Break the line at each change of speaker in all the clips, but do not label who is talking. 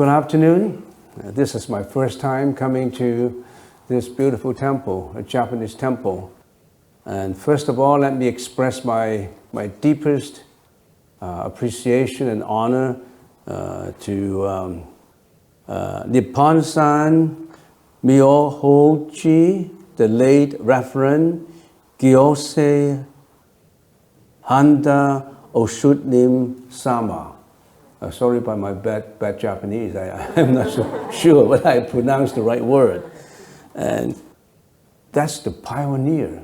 Good afternoon. This is my first time coming to this beautiful temple, a Japanese temple. And first of all, let me express my deepest appreciation and honor to Nipponzan Myohoji, the late Reverend Gyosei Handa Oshutnim Sama. Sorry about my bad Japanese. I'm not so sure whether I pronounced the right word. And that's the pioneer,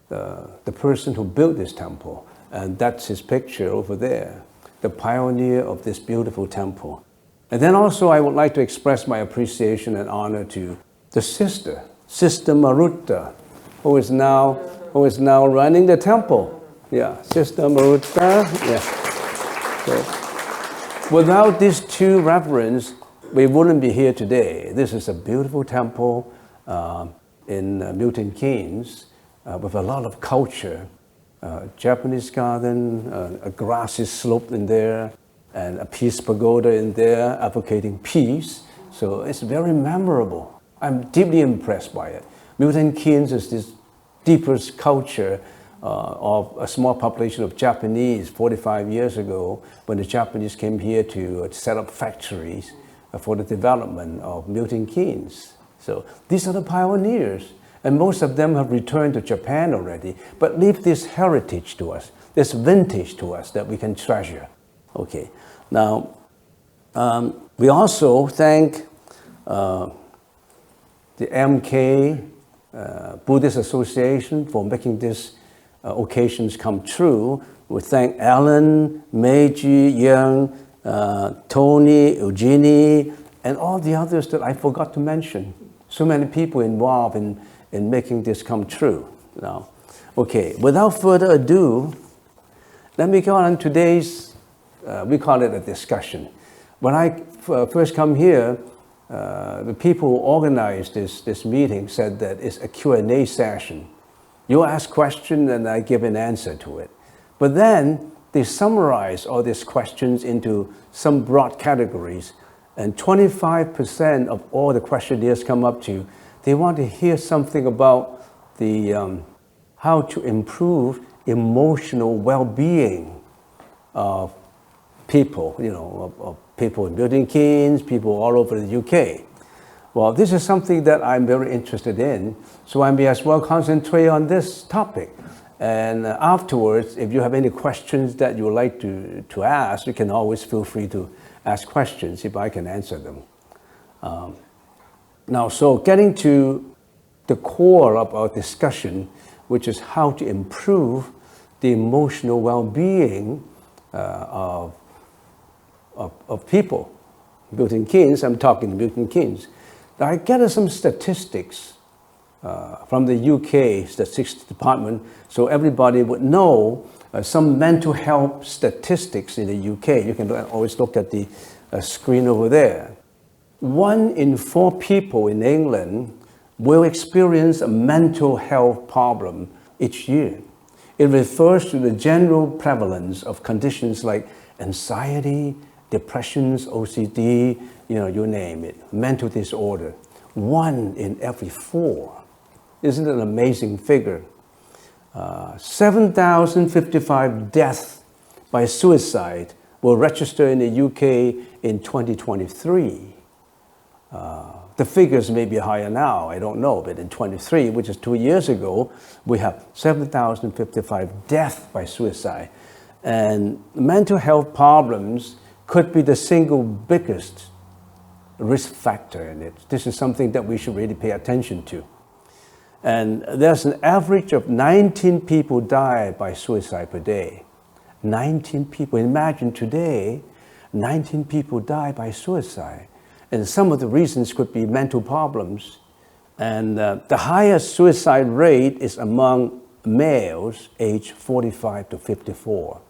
the person who built this temple. And that's his picture over there, the pioneer of this beautiful temple. And then also I would like to express my appreciation and honor to the Sister Maruta, who is now running the temple. Yeah, Sister Maruta. Yeah. So, without these two reverends, we wouldn't be here today. This is a beautiful temple in Milton, Keynes, with a lot of culture. Japanese garden, a grassy slope in there, and a peace pagoda in there advocating peace. So it's very memorable. I'm deeply impressed by it. Milton Keynes is this deepest culture of a small population of Japanese 45 years ago when the Japanese came here to set up factories for the development of Milton Keynes. So these are the pioneers, and most of them have returned to Japan already, but leave this heritage to us, this vintage to us that we can treasure. Okay, now we also thank the MK Buddhist Association for making this occasions come true. We thank Alan, Meiji, Young, Tony, Eugenie, and all the others that I forgot to mention. So many people involved in making this come true. Now, okay, without further ado, let me go on today's, we call it a discussion. When I first come here, the people who organized this meeting said that it's a Q&A session. You ask questions and I give an answer to it. But then they summarize all these questions into some broad categories, and 25% of all the questionnaires come up to, they want to hear something about the how to improve emotional well-being of people, of people in Milton Keynes, people all over the UK. Well, this is something that I'm very interested in, so I may as well concentrate on this topic. And afterwards, if you have any questions that you would like to ask, you can always feel free to ask questions if I can answer them. Now, so getting to the core of our discussion, which is how to improve the emotional well-being of people. Milton Keynes, I'm talking Milton Keynes. I gathered some statistics from the UK Statistics Department, so everybody would know some mental health statistics in the UK. You can always look at the screen over there. 1 in 4 people in England will experience a mental health problem each year. It refers to the general prevalence of conditions like anxiety, depressions, OCD, you name it, mental disorder. 1 in every 4. Isn't it an amazing figure? 7,055 deaths by suicide were registered in the UK in 2023. The figures may be higher now, I don't know, but in 23, which is 2 years ago, we have 7,055 deaths by suicide. And mental health problems could be the single biggest risk factor in it. This is something that we should really pay attention to. And there's an average of 19 people die by suicide per day. 19 people. Imagine today, 19 people die by suicide. And some of the reasons could be mental problems. And the highest suicide rate is among males aged 45 to 54.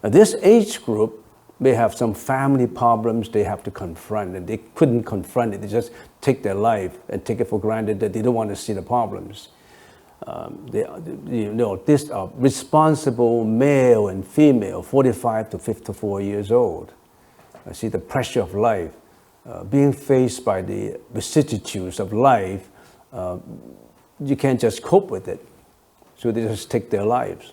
Now, this age group may have some family problems they have to confront, and they couldn't confront it. They just take their life and take it for granted that they don't want to see the problems. These are responsible male and female, 45 to 54 years old. I see the pressure of life being faced by the vicissitudes of life, you can't just cope with it. So they just take their lives.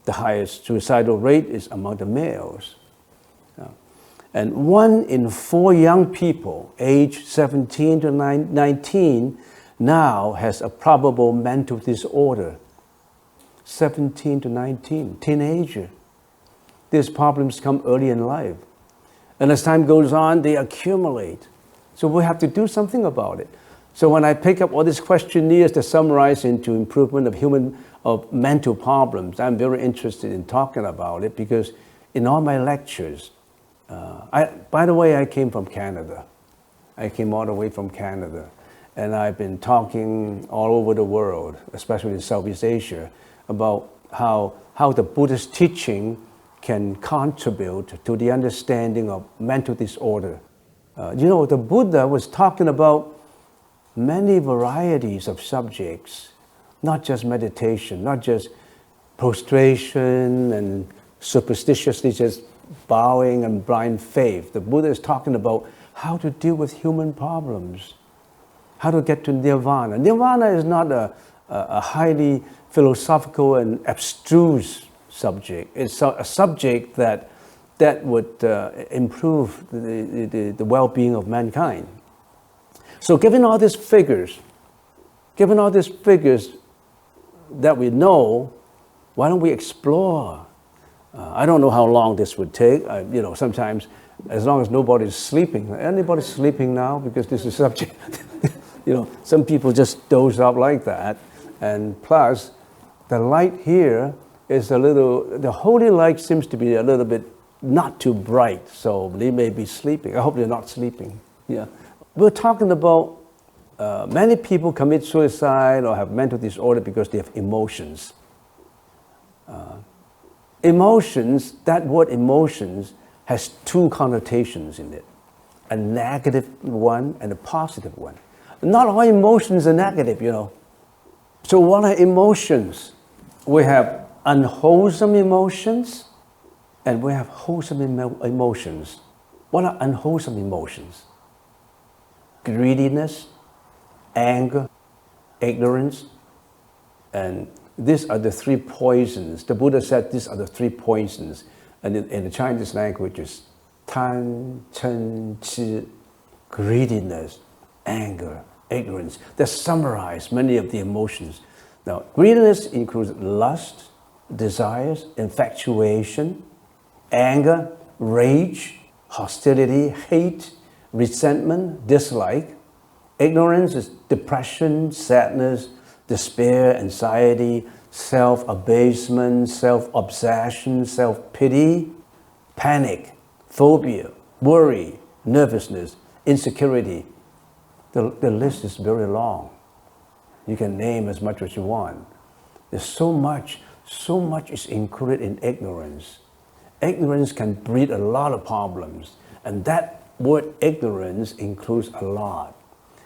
The highest suicidal rate is among the males. And 1 in 4 young people aged 17 to 19 now has a probable mental disorder. 17 to 19, teenager. These problems come early in life. And as time goes on, they accumulate. So we have to do something about it. So when I pick up all these questionnaires that summarize into improvement of mental problems, I'm very interested in talking about it because in all my lectures, by the way, I came from Canada. I came all the way from Canada. And I've been talking all over the world, especially in Southeast Asia, about how the Buddhist teaching can contribute to the understanding of mental disorder. The Buddha was talking about many varieties of subjects, not just meditation, not just prostration and superstitiously just bowing and blind faith. The Buddha is talking about how to deal with human problems, how to get to nirvana. Nirvana is not a highly philosophical and abstruse subject. It's a subject that would improve the well-being of mankind. So given all these figures that we know, why don't we explore? I don't know how long this would take. Sometimes, as long as nobody's sleeping. Anybody sleeping now? Because this is a subject. Some people just doze off like that. And plus, the light here is the holy light seems to be a little bit not too bright, so they may be sleeping. I hope they're not sleeping. Yeah. We're talking about many people commit suicide or have mental disorder because they have emotions. Emotions, that word emotions has 2 connotations in it. A negative one and a positive one. Not all emotions are negative, So what are emotions? We have unwholesome emotions and we have wholesome emotions. What are unwholesome emotions? Greediness, anger, ignorance, and these are the 3 poisons. The Buddha said these are the 3 poisons. And in the Chinese language, it's tan, chen, qi, greediness, anger, ignorance. That summarize many of the emotions. Now, greediness includes lust, desires, infatuation, anger, rage, hostility, hate, resentment, dislike. Ignorance is depression, sadness, despair, anxiety, self-abasement, self-obsession, self-pity, panic, phobia, worry, nervousness, insecurity. The list is very long. You can name as much as you want. There's so much is included in ignorance. Ignorance can breed a lot of problems. And that word ignorance includes a lot.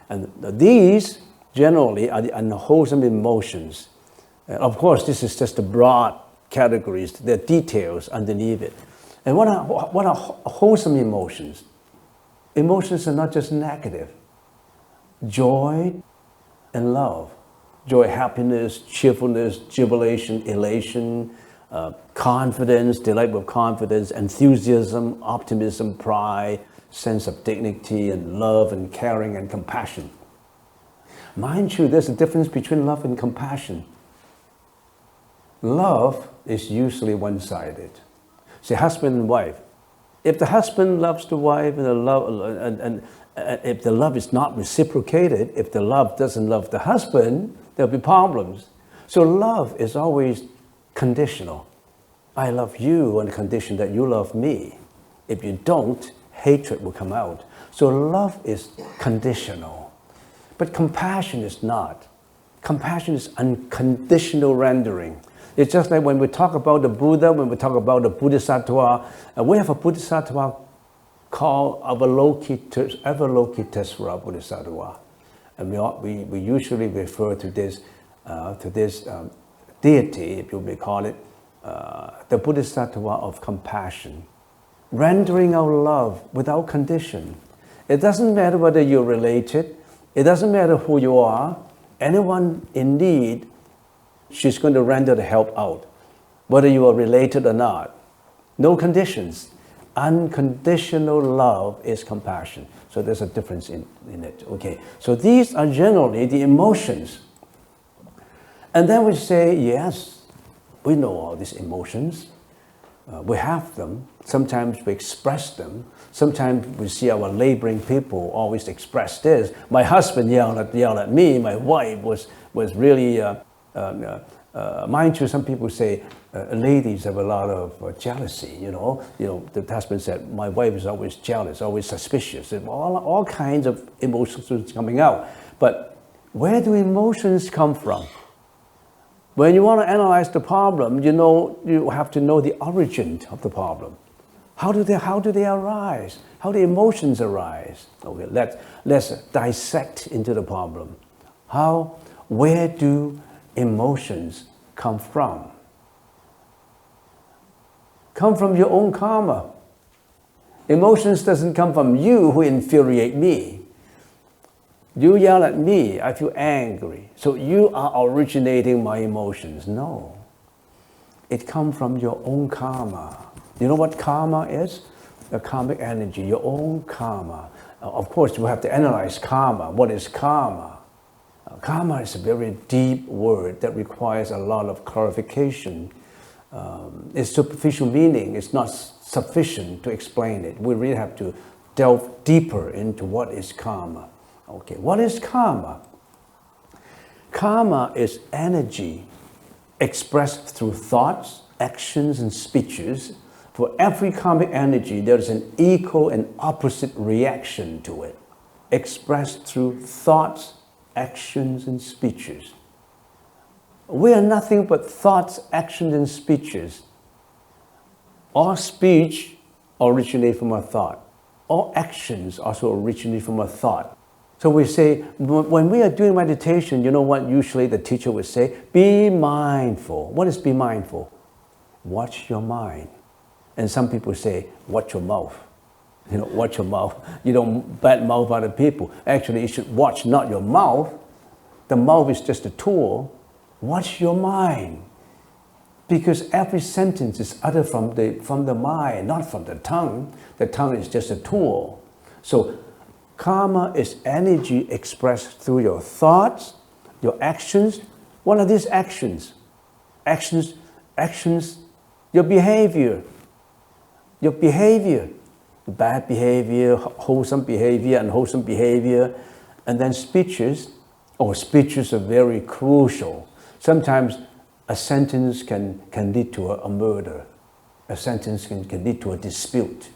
And these generally are the unwholesome emotions. Of course, this is just the broad categories. There are details underneath it. And what are wholesome emotions? Emotions are not just negative. Joy and love. Joy, happiness, cheerfulness, jubilation, elation, confidence, delight with confidence, enthusiasm, optimism, pride, sense of dignity and love and caring and compassion. Mind you, there's a difference between love and compassion. Love is usually one-sided. Say husband and wife. If the husband loves the wife and if the love is not reciprocated, if the love doesn't love the husband, there'll be problems. So love is always conditional. I love you on the condition that you love me. If you don't, hatred will come out. So love is conditional. But compassion is not. Compassion is unconditional rendering. It's just like when we talk about the Buddha, when we talk about the Bodhisattva, we have a Bodhisattva called Avalokitesvara Bodhisattva. And we usually refer to this deity, if you may call it, the Bodhisattva of compassion. Rendering our love without condition. It doesn't matter whether you're related. It doesn't matter who you are. Anyone in need, she's going to render the help out, whether you are related or not. No conditions. Unconditional love is compassion. So there's a difference in it. Okay. So these are generally the emotions. And then we say, yes, we know all these emotions. We have them. Sometimes we express them. Sometimes we see our laboring people always express this. My husband yelled at me. My wife was really, mind you, some people say ladies have a lot of jealousy, you know. The husband said, my wife is always jealous, always suspicious. All kinds of emotions coming out. But where do emotions come from? When you want to analyze the problem, you have to know the origin of the problem. How do they arise? How do emotions arise? Okay, let's dissect into the problem. Where do emotions come from? Come from your own karma. Emotions doesn't come from you who infuriate me. You yell at me, I feel angry. So you are originating my emotions. No. It comes from your own karma. You know what karma is? The karmic energy, your own karma. Of course, you have to analyze karma. What is karma? Karma is a very deep word that requires a lot of clarification. Its superficial meaning is not sufficient to explain it. We really have to delve deeper into what is karma. Okay, what is karma? Karma is energy expressed through thoughts, actions, and speeches. For every karmic energy, there is an equal and opposite reaction to it, expressed through thoughts, actions, and speeches. We are nothing but thoughts, actions, and speeches. All speech originates from a thought. All actions also originate from a thought. So we say, when we are doing meditation, you know what usually the teacher would say? Be mindful. What is be mindful? Watch your mind. And some people say, watch your mouth. Watch your mouth. You don't bad mouth other people. Actually, you should watch not your mouth. The mouth is just a tool. Watch your mind. Because every sentence is uttered from the mind, not from the tongue. The tongue is just a tool. So karma is energy expressed through your thoughts, your actions. What are these actions? Actions, your behavior. Your behavior, bad behavior, wholesome behavior, unwholesome behavior, and then speeches. Speeches are very crucial. Sometimes a sentence can lead to a murder. A sentence can lead to a dispute.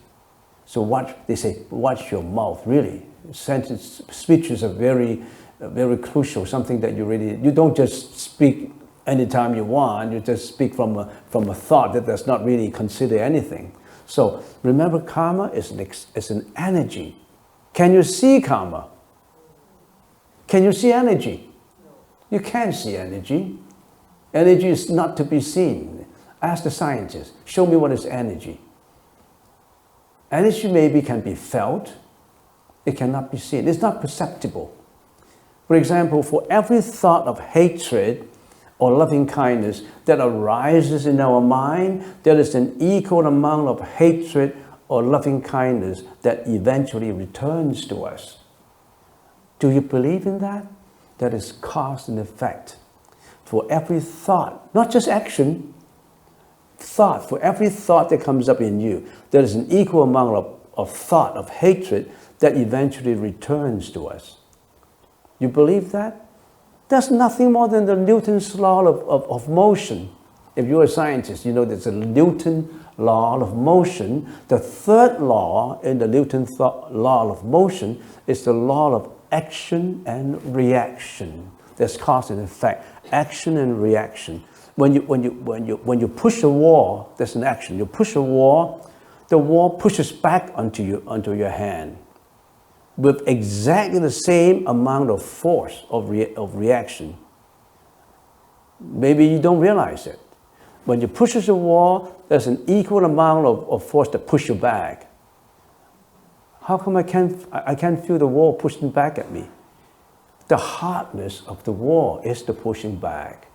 So they say, watch your mouth, really. Speeches are very, very crucial, something that you don't just speak anytime you want, you just speak from a thought that does not really consider anything. So remember, karma is an energy. Can you see karma? Can you see energy? You can't see energy. Energy is not to be seen. Ask the scientists, show me what is energy. Energy maybe can be felt. It cannot be seen. It's not perceptible. For example, for every thought of hatred or loving kindness that arises in our mind, there is an equal amount of hatred or loving kindness that eventually returns to us. Do you believe in that? That is cause and effect. For every thought, not just action, thought, for every thought that comes up in you, there is an equal amount of thought, of hatred, that eventually returns to us. You believe that? That's nothing more than the Newton's law of motion. If you're a scientist, you know there's a Newton law of motion. The third law in the Newton law of motion is the law of action and reaction. There's cause and effect, action and reaction. When you push a wall, there's an action. You push a wall, the wall pushes back onto your hand with exactly the same amount of force of reaction. Maybe you don't realize it. When you push a wall, there's an equal amount of force that push you back. How come I can't feel the wall pushing back at me? The hardness of the wall is the pushing back.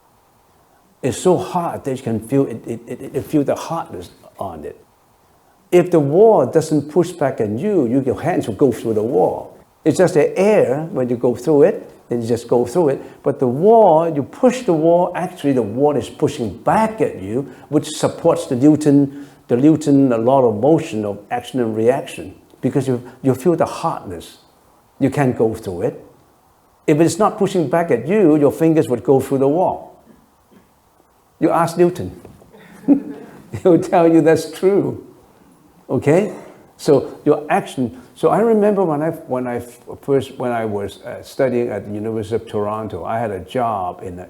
It's so hard that you can feel it feel the hardness on it. If the wall doesn't push back at you, your hands will go through the wall. It's just the air when you go through it, then you just go through it. But the wall, you push the wall, actually the wall is pushing back at you, which supports the Newton law of motion of action and reaction, because you feel the hardness. You can't go through it. If it's not pushing back at you, your fingers would go through the wall. You ask Newton. He'll tell you that's true. Okay? So your action. So I remember when I was studying at the University of Toronto, I had a job in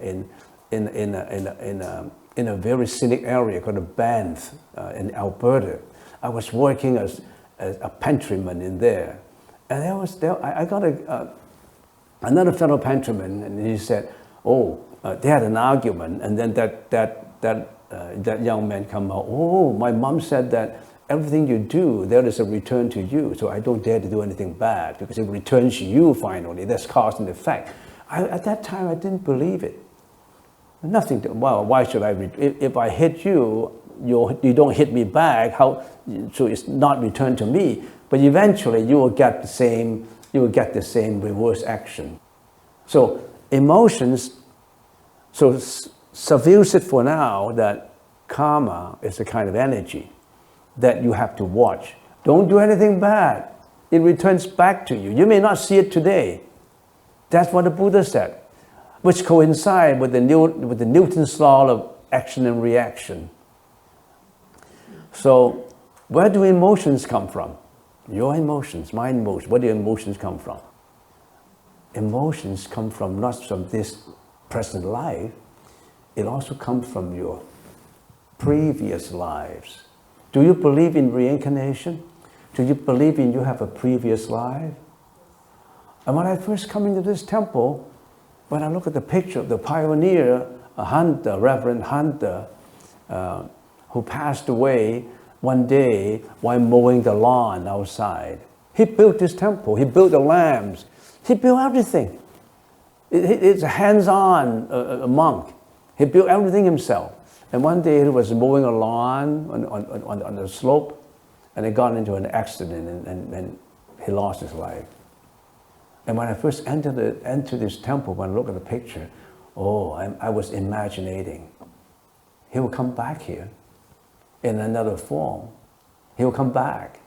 a very scenic area called Banff in Alberta. I was working as a pantryman in there, and I got another fellow pantryman, and he said, "Oh, they had an argument," and then that young man come out. "Oh, my mom said that everything you do, there is a return to you. So I don't dare to do anything bad because it returns to you finally. That's cause and effect." At that time, I didn't believe it. Nothing. Why should I? If I hit you, you don't hit me back. How? So it's not returned to me. But eventually, you will get the same. You will get the same reverse action. So emotions. So suffice it for now that karma is a kind of energy that you have to watch. Don't do anything bad. It returns back to you. You may not see it today. That's what the Buddha said, which coincides with the Newton's law of action and reaction. So where do emotions come from? Your emotions, my emotions. Where do emotions come from? Emotions come from not from this present life. It also comes from your previous lives. Do you believe in reincarnation? Do you believe in you have a previous life? And when I first come into this temple, when I look at the picture of the pioneer, Hunter, Reverend Hunter, who passed away one day while mowing the lawn outside. He built this temple. He built the lamps. He built everything. It's a hands-on monk. He built everything himself. And one day he was mowing a lawn on the slope, and he got into an accident, and he lost his life. And when I first entered this temple, when I looked at the picture, I was imagining, he will come back here in another form. He will come back.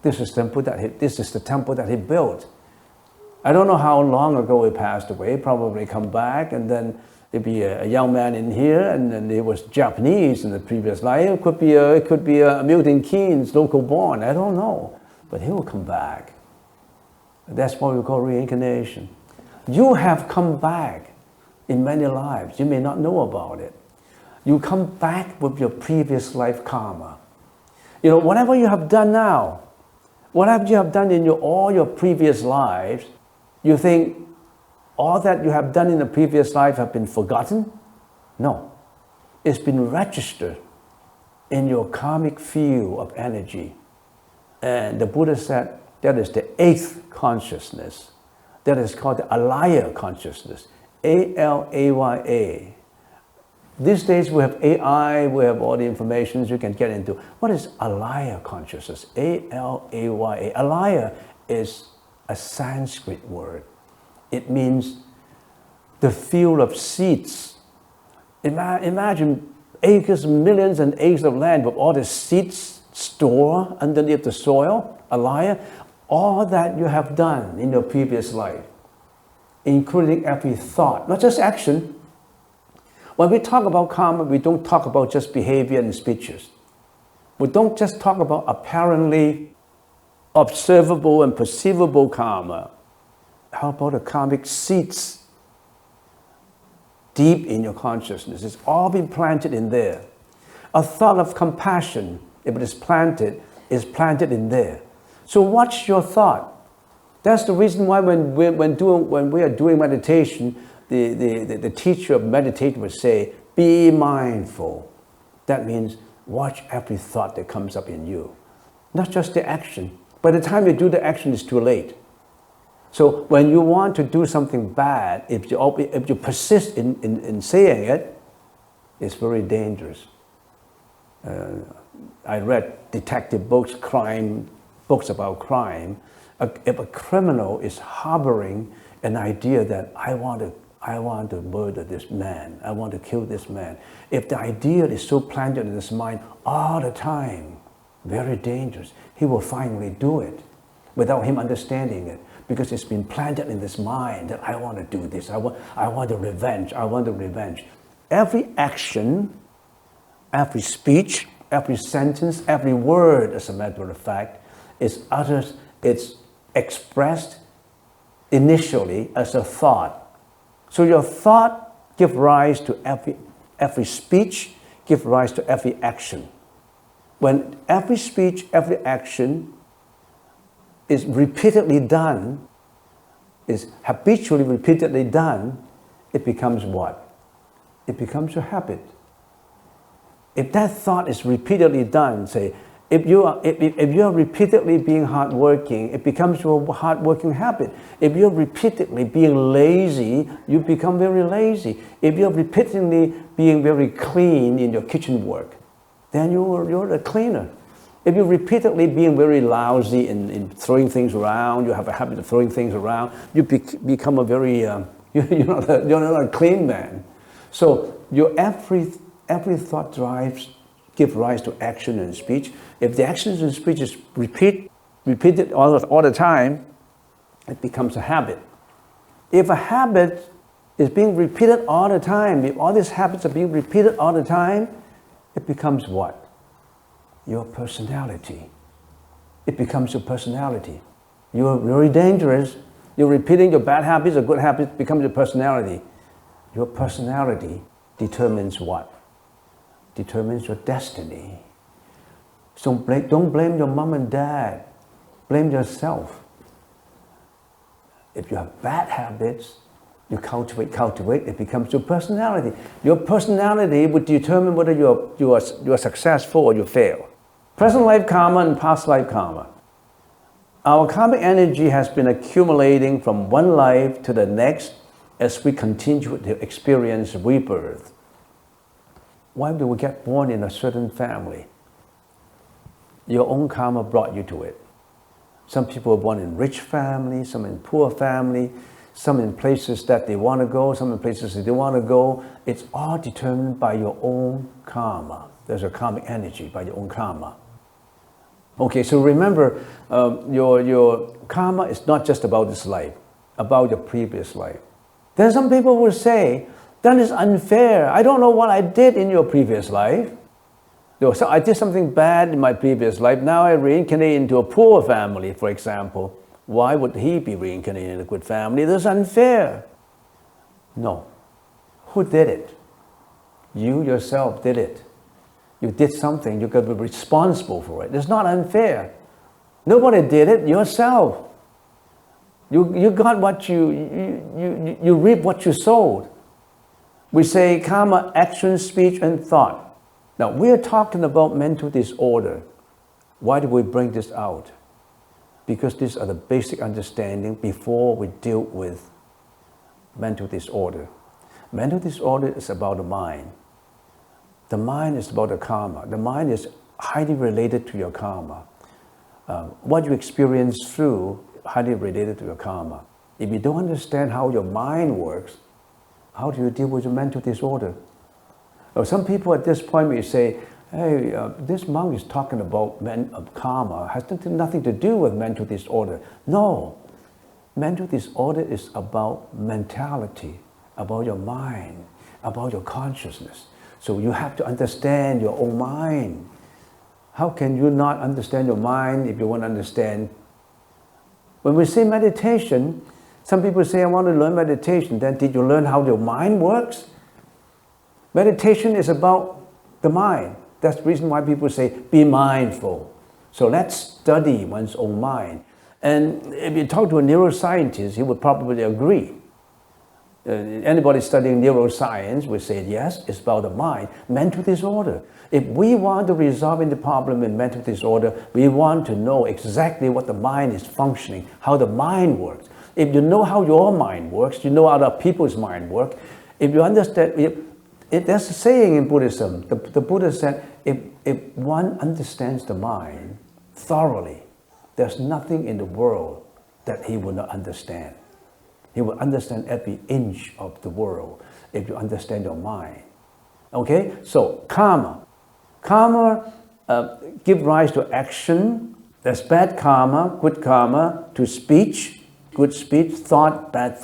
This is the temple that he built. I don't know how long ago he passed away. Probably come back, and then there'd be a young man in here, and then he was Japanese in the previous life. It could be a Milton Keynes, local born. I don't know, but he will come back. That's what we call reincarnation. You have come back in many lives. You may not know about it. You come back with your previous life karma. You know, whatever you have done now, whatever you have done in all your previous lives, you think all that you have done in the previous life have been forgotten? No. It's been registered in your karmic field of energy. And the Buddha said that is the 8th consciousness. That is called the alaya consciousness. A-L-A-Y-A. These days we have AI, we have all the information you can get into. What is alaya consciousness? A-L-A-Y-A. Alaya is a Sanskrit word. It means the field of seeds. Imagine acres, millions and acres of land with all the seeds stored underneath the soil, alaya. All that you have done in your previous life, including every thought, not just action. When we talk about karma, we don't talk about just behavior and speeches. We don't just talk about apparently observable and perceivable karma. How about the karmic seeds deep in your consciousness? It's all been planted in there. A thought of compassion, if it is planted in there. So watch your thought. That's the reason why when we are doing meditation, the teacher of meditation would say, be mindful. That means watch every thought that comes up in you. Not just the action, By the time you do the action, it's too late. So when you want to do something bad, if you persist in saying it, it's very dangerous. I read detective books, books about crime. If a criminal is harboring an idea that I want to murder this man, I want to kill this man, if the idea is so planted in his mind all the time, very dangerous. He will finally do it without him understanding it, because it's been planted in his mind that I want to do this, I want to revenge, I want to revenge. Every action, every speech, every sentence, every word, as a matter of fact, is uttered, it's expressed initially as a thought. So your thought gives rise to every speech, gives rise to every action. When every speech, every action is repeatedly done, is habitually repeatedly done, it becomes what? It becomes a habit. If that thought is repeatedly done, say, if you are repeatedly being hardworking, it becomes your hardworking habit. If you're repeatedly being lazy, you become very lazy. If you're repeatedly being very clean in your kitchen work, then you're a cleaner. If you're repeatedly being very lousy in throwing things around, you have a habit of throwing things around, you become a very, you're not a clean man. So your every thought give rise to action and speech. If the actions and speech is repeated all the time, it becomes a habit. If a habit is being repeated all the time, if all these habits are being repeated all the time, it becomes what? Your personality. It becomes your personality. You're very dangerous. You're repeating your bad habits or good habits, becomes your personality. Your personality determines what? Determines your destiny. So don't blame your mom and dad. Blame yourself. If you have bad habits, you cultivate, it becomes your personality. Your personality would determine whether you are successful or you fail. Present life karma and past life karma. Our karmic energy has been accumulating from one life to the next as we continue to experience rebirth. Why do we get born in a certain family? Your own karma brought you to it. Some people are born in rich families, some in poor family, some in places that they want to go, some in places that they want to go. It's all determined by your own karma. There's a karmic energy by your own karma. Okay, so remember, your karma is not just about this life, about your previous life. Then some people will say, that is unfair. I don't know what I did in your previous life. So I did something bad in my previous life. Now I reincarnate into a poor family, for example. Why would he be reincarnated in a good family? That's unfair. No. Who did it? You yourself did it. You did something, you've got to be responsible for it. It's not unfair. Nobody did it, yourself. You got what you reap what you sowed. We say karma, action, speech, and thought. Now, we are talking about mental disorder. Why do we bring this out? Because these are the basic understanding before we deal with mental disorder. Mental disorder is about the mind. The mind is about the karma. The mind is highly related to your karma. What you experience through highly related to your karma. If you don't understand how your mind works, how do you deal with your mental disorder? Now, some people at this point may say, hey, this monk is talking about karma, has nothing to do with mental disorder. No, mental disorder is about mentality, about your mind, about your consciousness. So you have to understand your own mind. How can you not understand your mind if you want to understand? When we say meditation, some people say, I want to learn meditation. Then did you learn how your mind works? Meditation is about the mind. That's the reason why people say, be mindful. So let's study one's own mind. And if you talk to a neuroscientist, he would probably agree. Anybody studying neuroscience would say, yes, it's about the mind. Mental disorder. If we want to resolve the problem in mental disorder, we want to know exactly what the mind is functioning, how the mind works. If you know how your mind works, you know how other people's mind work. If you understand, there's a saying in Buddhism, the Buddha said, if one understands the mind thoroughly, there's nothing in the world that he will not understand. He will understand every inch of the world if you understand your mind. Okay, so karma. Karma give rise to action. There's bad karma, good karma, to speech, good speech, thought, bad,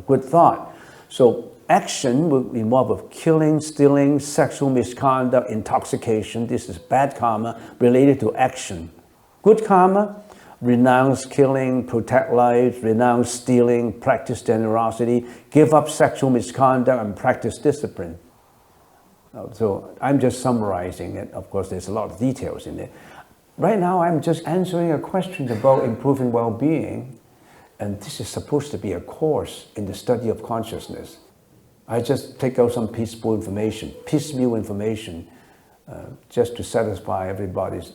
good thought. So action will involve with killing, stealing, sexual misconduct, intoxication. This is bad karma related to action. Good karma, renounce killing, protect life, renounce stealing, practice generosity, give up sexual misconduct, and practice discipline. So I'm just summarizing it. Of course, there's a lot of details in it. Right now, I'm just answering a question about improving well-being, and this is supposed to be a course in the study of consciousness. I just take out some piecemeal information, just to satisfy everybody's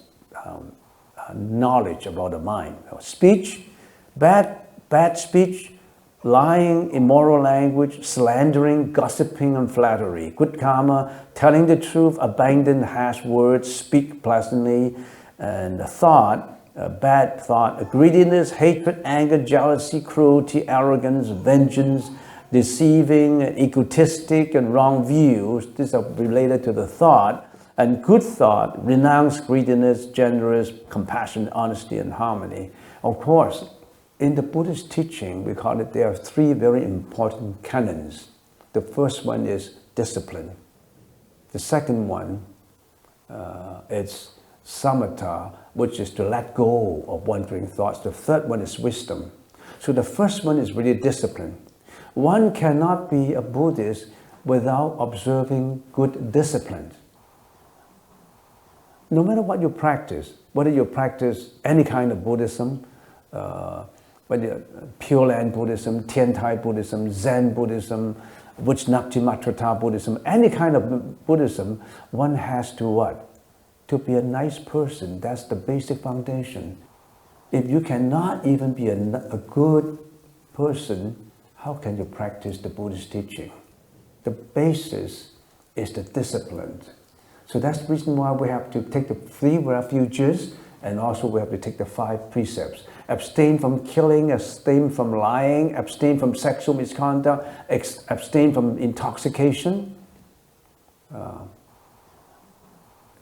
knowledge about the mind. Speech, bad speech, lying, immoral language, slandering, gossiping, and flattery. Good karma, telling the truth, abandon harsh words, speak pleasantly, and thought, bad thought, greediness, hatred, anger, jealousy, cruelty, arrogance, vengeance, deceiving, egotistic, and wrong views. These are related to the thought. And good thought, renounce greediness, generous, compassion, honesty, and harmony. Of course, in the Buddhist teaching, we call it, there are three very important canons. The first one is discipline. The second one is samatha, which is to let go of wandering thoughts. The third one is wisdom. So the first one is really discipline. One cannot be a Buddhist without observing good discipline. No matter what you practice, whether you practice any kind of Buddhism, whether Pure Land Buddhism, Tiantai Buddhism, Zen Buddhism, Vajrayaana Buddhism, any kind of Buddhism, one has to what? To be a nice person. That's the basic foundation. If you cannot even be a good person, how can you practice the Buddhist teaching? The basis is the discipline. So that's the reason why we have to take the 3 refuges, and also we have to take the 5 precepts. Abstain from killing, abstain from lying, abstain from sexual misconduct, abstain from intoxication.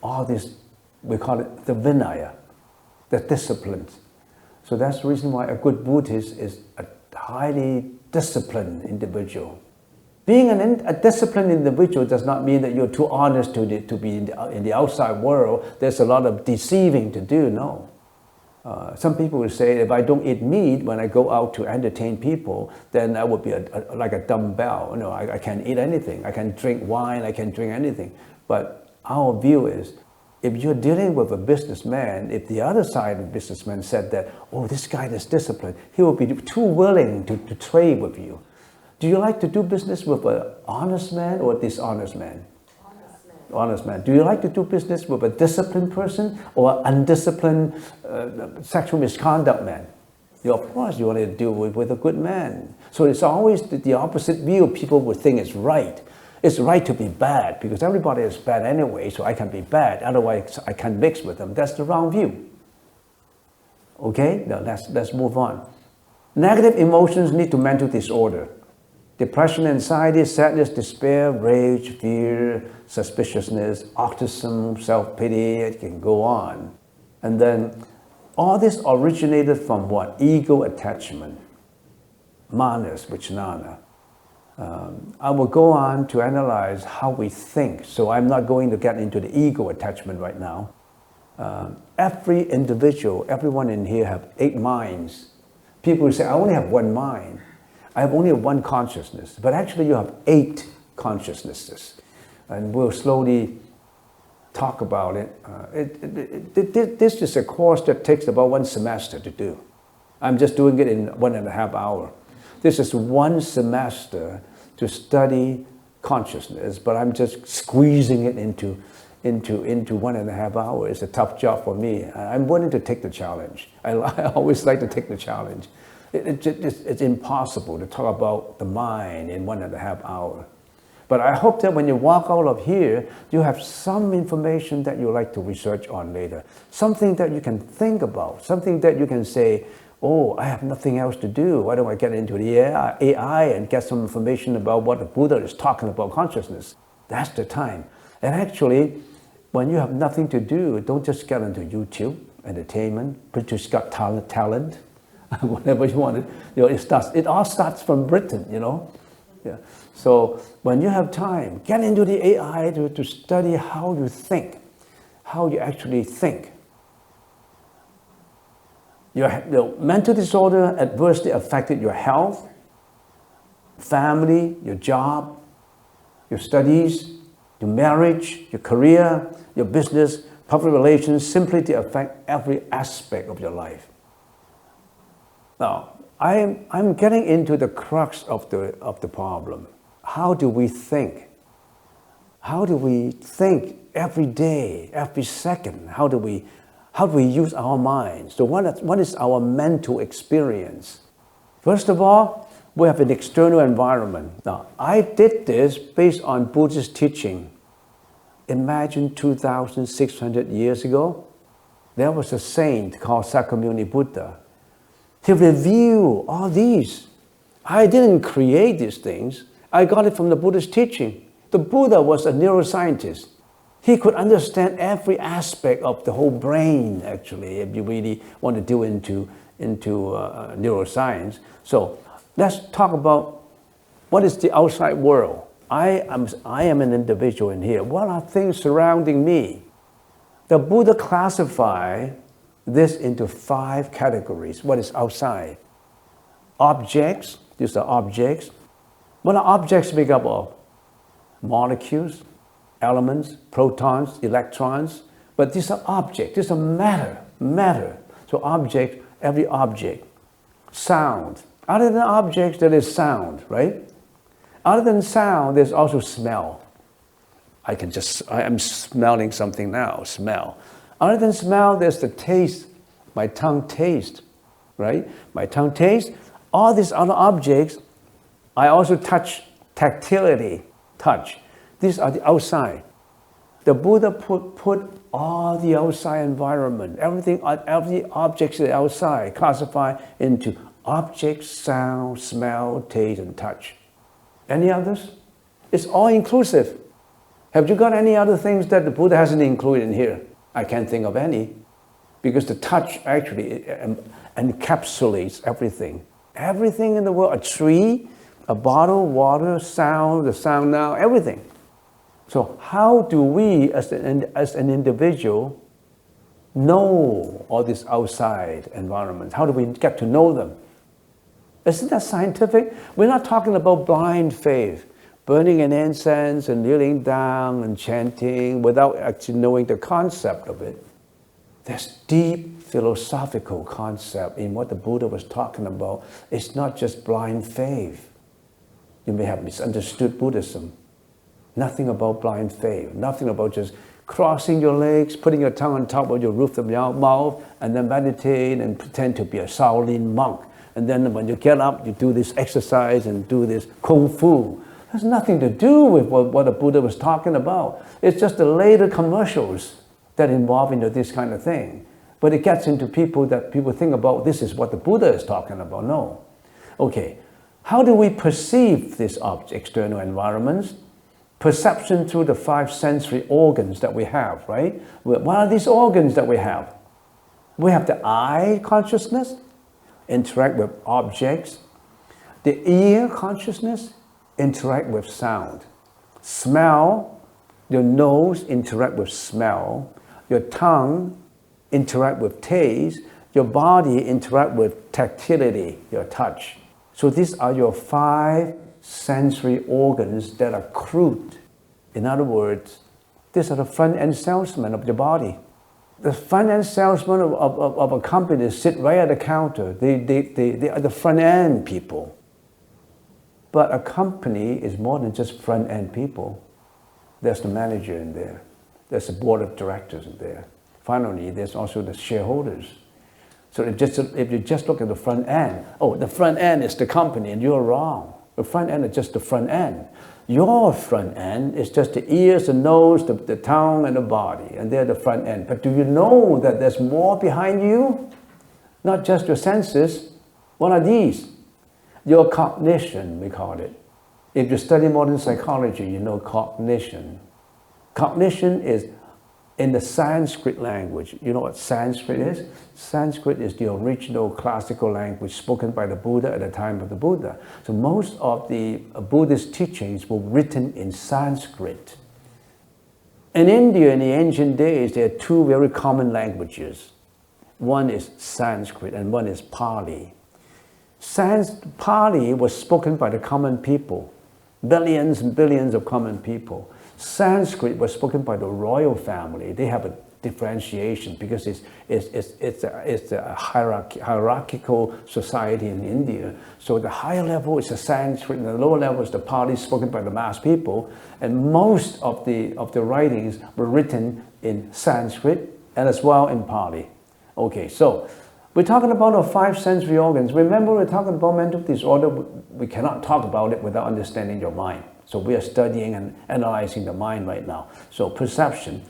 All this, we call it the Vinaya, the discipline. So that's the reason why a good Buddhist is a highly disciplined individual. Being a disciplined individual does not mean that you're too honest to be in the outside world. There's a lot of deceiving to do, no. Some people will say, if I don't eat meat when I go out to entertain people, then I would be like a dumbbell. You know, I can't eat anything. I can drink wine, I can drink anything. But our view is, if you're dealing with a businessman, if the other side of the businessman said that, oh, this guy is disciplined, he will be too willing to trade with you. Do you like to do business with an honest man or a dishonest man? Honest man. Do you like to do business with a disciplined person or an undisciplined sexual misconduct man? Of course you want to deal with a good man. So it's always the opposite view. People would think it's right. It's right to be bad because everybody is bad anyway, so I can be bad. Otherwise I can't mix with them. That's the wrong view. Okay? Now let's move on. Negative emotions lead to mental disorder. Depression, anxiety, sadness, despair, rage, fear, suspiciousness, autism, self-pity, it can go on. And then all this originated from what? Ego attachment, manas, vijnana. I will go on to analyze how we think, so I'm not going to get into the ego attachment right now. Every individual, everyone in here have 8 minds. People say, I only have 1 mind. I have only 1 consciousness, but actually you have 8 consciousnesses. And we'll slowly talk about it. This is a course that takes about 1 semester to do. I'm just doing it in 1.5 hours. This is one semester to study consciousness, but I'm just squeezing it into 1.5 hours. It's a tough job for me. I'm willing to take the challenge. I always like to take the challenge. It's impossible to talk about the mind in 1.5 hours. But I hope that when you walk out of here, you have some information that you like to research on later. Something that you can think about. Something that you can say, oh, I have nothing else to do. Why don't I get into the AI and get some information about what the Buddha is talking about consciousness? That's the time. And actually, when you have nothing to do, don't just get into YouTube, entertainment, British Got Talent, whatever you want. It all starts from Britain, Yeah. So when you have time, get into the AI to study how you think, how you actually think. Your mental disorder adversely affected your health, family, your job, your studies, your marriage, your career, your business, public relations, simply to affect every aspect of your life. Now, I'm getting into the crux of the problem. How do we think? How do we think every day, every second? How do we use our minds? So what is our mental experience? First of all, we have an external environment. Now, I did this based on Buddhist teaching. Imagine 2,600 years ago, there was a saint called Sakyamuni Buddha. He revealed all these. I didn't create these things. I got it from the Buddhist teaching. The Buddha was a neuroscientist. He could understand every aspect of the whole brain, actually, if you really want to do into neuroscience. So let's talk about what is the outside world. I am an individual in here. What are things surrounding me? The Buddha classified this into 5 categories. What is outside? Objects. These are objects. What are objects made up of? Molecules, elements, protons, electrons. But these are objects. These are matter. So object, every object. Sound. Other than objects, there is sound, right? Other than sound, there's also smell. I am smelling something now, smell. Other than smell, there's the taste. My tongue tastes, right? My tongue tastes. All these other objects, I also touch, tactility, touch. These are the outside. The Buddha put all the outside environment, every object outside, classified into objects, sound, smell, taste, and touch. Any others? It's all inclusive. Have you got any other things that the Buddha hasn't included in here? I can't think of any, because the touch actually encapsulates everything. Everything in the world, a tree, a bottle, water, sound, the sound now, everything. So how do we, as an individual, know all these outside environments? How do we get to know them? Isn't that scientific? We're not talking about blind faith, burning an incense and kneeling down and chanting without actually knowing the concept of it. There's deep philosophical concept in what the Buddha was talking about. It's not just blind faith. You may have misunderstood Buddhism. Nothing about blind faith. Nothing about just crossing your legs, putting your tongue on top of your roof of your mouth, and then meditate and pretend to be a Shaolin monk. And then when you get up, you do this exercise and do this kung fu. Has nothing to do with what the Buddha was talking about. It's just the later commercials that involve into this kind of thing. But it gets into people that people think about, this is what the Buddha is talking about. No. Okay, how do we perceive these external environments? Perception through the 5 sensory organs that we have, right? What are these organs that we have? We have the eye consciousness, interact with objects. The ear consciousness, interact with sound. Smell, your nose interact with smell. Your tongue interact with taste. Your body interact with tactility, your touch. So these are your 5 sensory organs that are crude. In other words, these are the front-end salesmen of your body. The front-end salesmen of a company sit right at the counter. They are the front-end people. But a company is more than just front-end people. There's the manager in there. There's the board of directors in there. Finally, there's also the shareholders. So if you just look at the front end, oh, the front end is the company, and you're wrong. The front end is just the front end. Your front end is just the ears, the nose, the tongue, and the body, and they're the front end. But do you know that there's more behind you? Not just your senses. What are these? Your cognition, we call it. If you study modern psychology, you know cognition. Cognition is in the Sanskrit language. You know what Sanskrit is? Sanskrit is the original classical language spoken by the Buddha at the time of the Buddha. So most of the Buddhist teachings were written in Sanskrit. In India, in the ancient days, there are two very common languages. One is Sanskrit and one is Pali. Pali was spoken by the common people, billions and billions of common people. Sanskrit was spoken by the royal family. They have a differentiation because it's a hierarchical society in India. So the higher level is the Sanskrit, and the lower level is the Pali spoken by the mass people. And most of the writings were written in Sanskrit and as well in Pali. Okay, so we're talking about our five sensory organs. Remember, we're talking about mental disorder. We cannot talk about it without understanding your mind. So we are studying and analyzing the mind right now. So perception.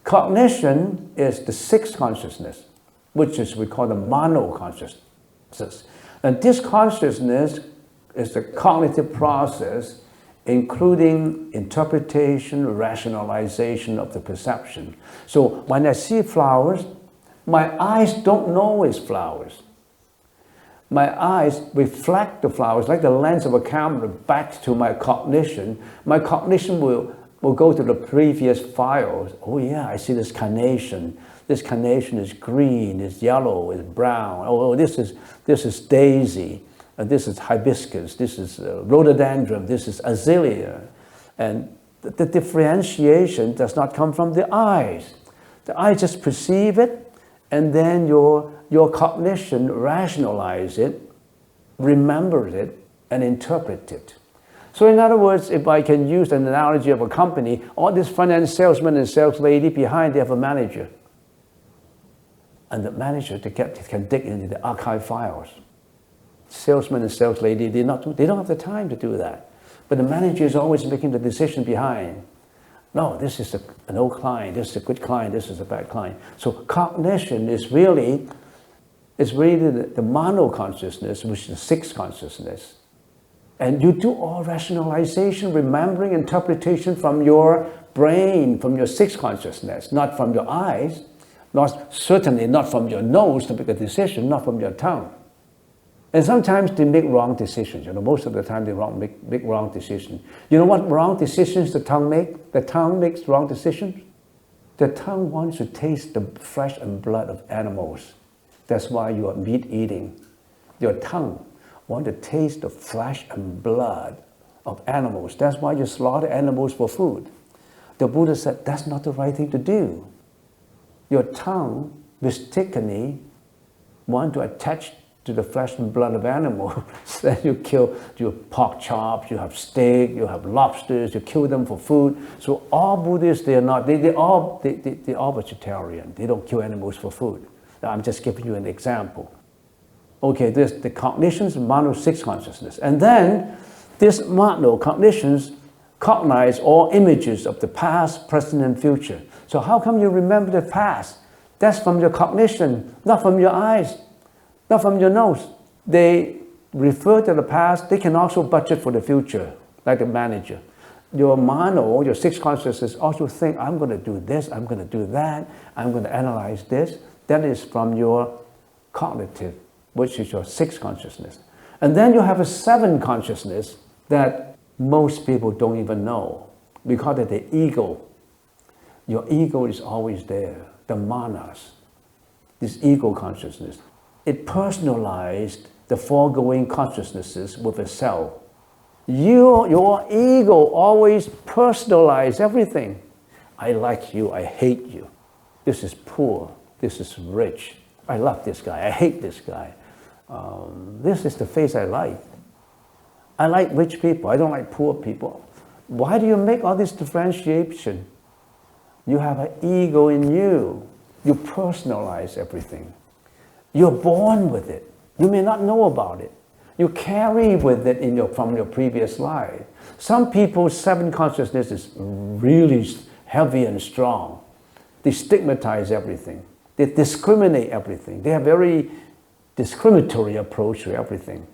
Cognition is the sixth consciousness, which is we call the mano consciousness. And this consciousness is the cognitive process, including interpretation, rationalization of the perception. So when I see flowers, my eyes don't know it's flowers. My eyes reflect the flowers like the lens of a camera back to my cognition. My cognition will go to the previous files. Oh yeah, I see this carnation. This carnation is green, is yellow, is brown. Oh, this is daisy. This is hibiscus. This is rhododendron. This is azalea. And the differentiation does not come from the eyes. The eyes just perceive it, and then your cognition rationalizes it, remembers it, and interprets it. So in other words, if I can use an analogy of a company, all this front-end salesman and sales lady behind, they have a manager. And the manager can dig into the archive files. Salesman and sales lady, they don't have the time to do that. But the manager is always making the decision behind. No, this is an old client, this is a good client, this is a bad client. So cognition is really the mano consciousness, which is the sixth consciousness. And you do all rationalization, remembering, interpretation from your brain, from your sixth consciousness, not from your eyes, certainly not from your nose to make a decision, not from your tongue. And sometimes they make wrong decisions. Most of the time they make wrong decisions. You know what wrong decisions the tongue makes? The tongue makes wrong decisions. The tongue wants to taste the flesh and blood of animals. That's why you are meat eating. Your tongue wants to taste the flesh and blood of animals. That's why you slaughter animals for food. The Buddha said that's not the right thing to do. Your tongue mistakenly wants to attach to the flesh and blood of animals. Then you have pork chops, you have steak, you have lobsters, you kill them for food. So all Buddhists, they're all vegetarian. They don't kill animals for food. Now, I'm just giving you an example. Okay, there's the cognitions, mano sixth consciousness. And then this mano cognitions cognize all images of the past, present, and future. So how come you remember the past? That's from your cognition, not from your eyes. Not from your nose. They refer to the past. They can also budget for the future, like a manager. Your mano, your sixth consciousness, also think, I'm going to do this, I'm going to do that, I'm going to analyze this. That is from your cognitive, which is your sixth consciousness. And then you have a seventh consciousness that most people don't even know. We call it the ego. Your ego is always there, the manas, this ego consciousness. It personalized the foregoing consciousnesses with a self. Your ego always personalizes everything. I like you, I hate you. This is poor, this is rich. I love this guy, I hate this guy. This is the face I like. I like rich people. I don't like poor people. Why do you make all this differentiation? You have an ego in you. You personalize everything. You're born with it. You may not know about it. You carry with it from your previous life. Some people's seven consciousness is really heavy and strong. They stigmatize everything. They discriminate everything. They have very discriminatory approach to everything.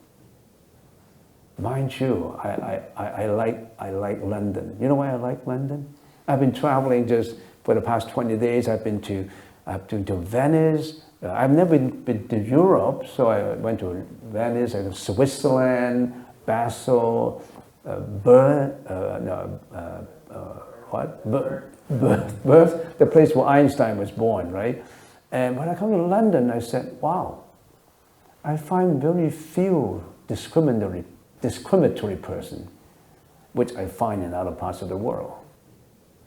Mind you, I like London. You know why I like London? I've been traveling just for the past 20 days. I've been to Venice. I've never been to Europe, so I went to Venice, Switzerland, Basel, Bern, Birth, the place where Einstein was born, right? And when I come to London, I said, wow, I find very few discriminatory person, which I find in other parts of the world.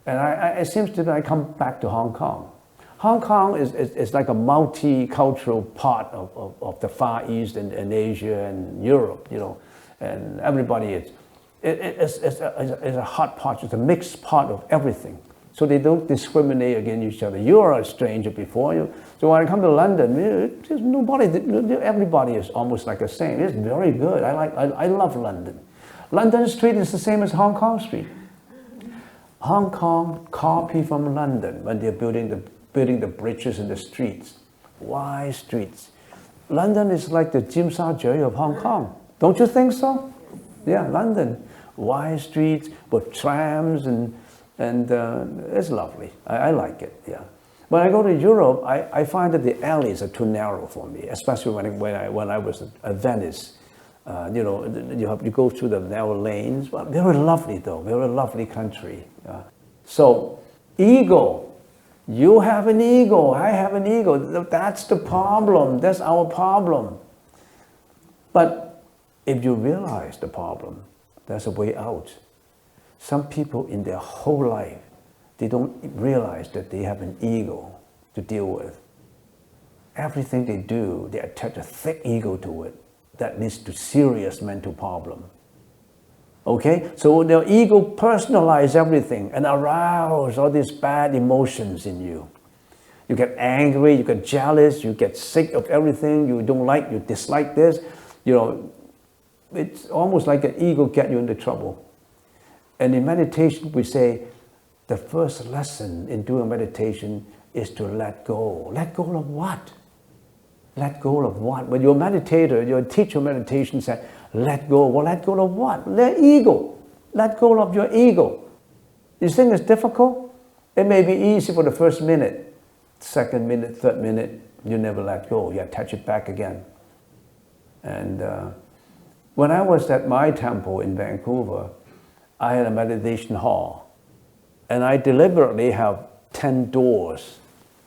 And it seems to me I come back to Hong Kong. Hong Kong is like a multicultural part of the Far East and Asia and Europe, you know, and everybody it's a hot pot, it's a mixed pot of everything. So they don't discriminate against each other. You're a stranger before you. So when I come to London, everybody is almost like the same. It's very good. I love London. London Street is the same as Hong Kong Street. Hong Kong copy from London when they're building the bridges and the streets. Wide streets. London is like the Tsim Sha Tsui of Hong Kong. Don't you think so? Yeah, London. Wide streets with trams and it's lovely. I like it, yeah. When I go to Europe, I find that the alleys are too narrow for me, especially when I was at Venice. You know, you go through the narrow lanes. But very lovely though, very lovely country. So, ego. You have an ego, I have an ego. That's the problem, that's our problem. But if you realize the problem, there's a way out. Some people in their whole life, they don't realize that they have an ego to deal with. Everything they do, they attach a thick ego to it. That leads to serious mental problem. Okay? So their ego personalize everything and arouse all these bad emotions in you. You get angry, you get jealous, you get sick of everything, you don't like, you dislike this. You know, it's almost like an ego get you into trouble. And in meditation, we say the first lesson in doing meditation is to let go. Let go of what? Let go of what? When your meditator, your teacher meditation said, let go. Well, let go of what? Let ego. Let go of your ego. You think it's difficult? It may be easy for the first minute, second minute, third minute, you never let go. You attach it back again. And when I was at my temple in Vancouver, I had a meditation hall. And I deliberately have 10 doors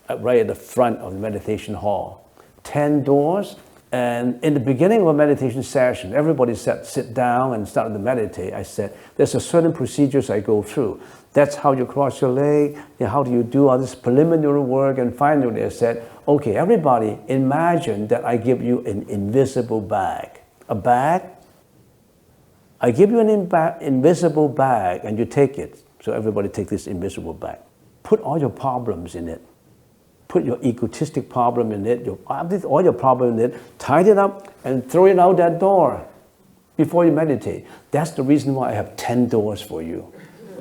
right at the front of the meditation hall. 10 doors. And in the beginning of a meditation session, everybody said, sit down and started to meditate. I said, there's a certain procedures I go through. That's how you cross your leg, how do you do all this preliminary work, and finally I said, okay, everybody imagine that I give you an invisible bag. A bag? I give you an invisible bag and you take it. So everybody take this invisible bag. Put all your problems in it. Put your egotistic problem in it, all your problem in it, tie it up and throw it out that door before you meditate. That's the reason why I have 10 doors for you.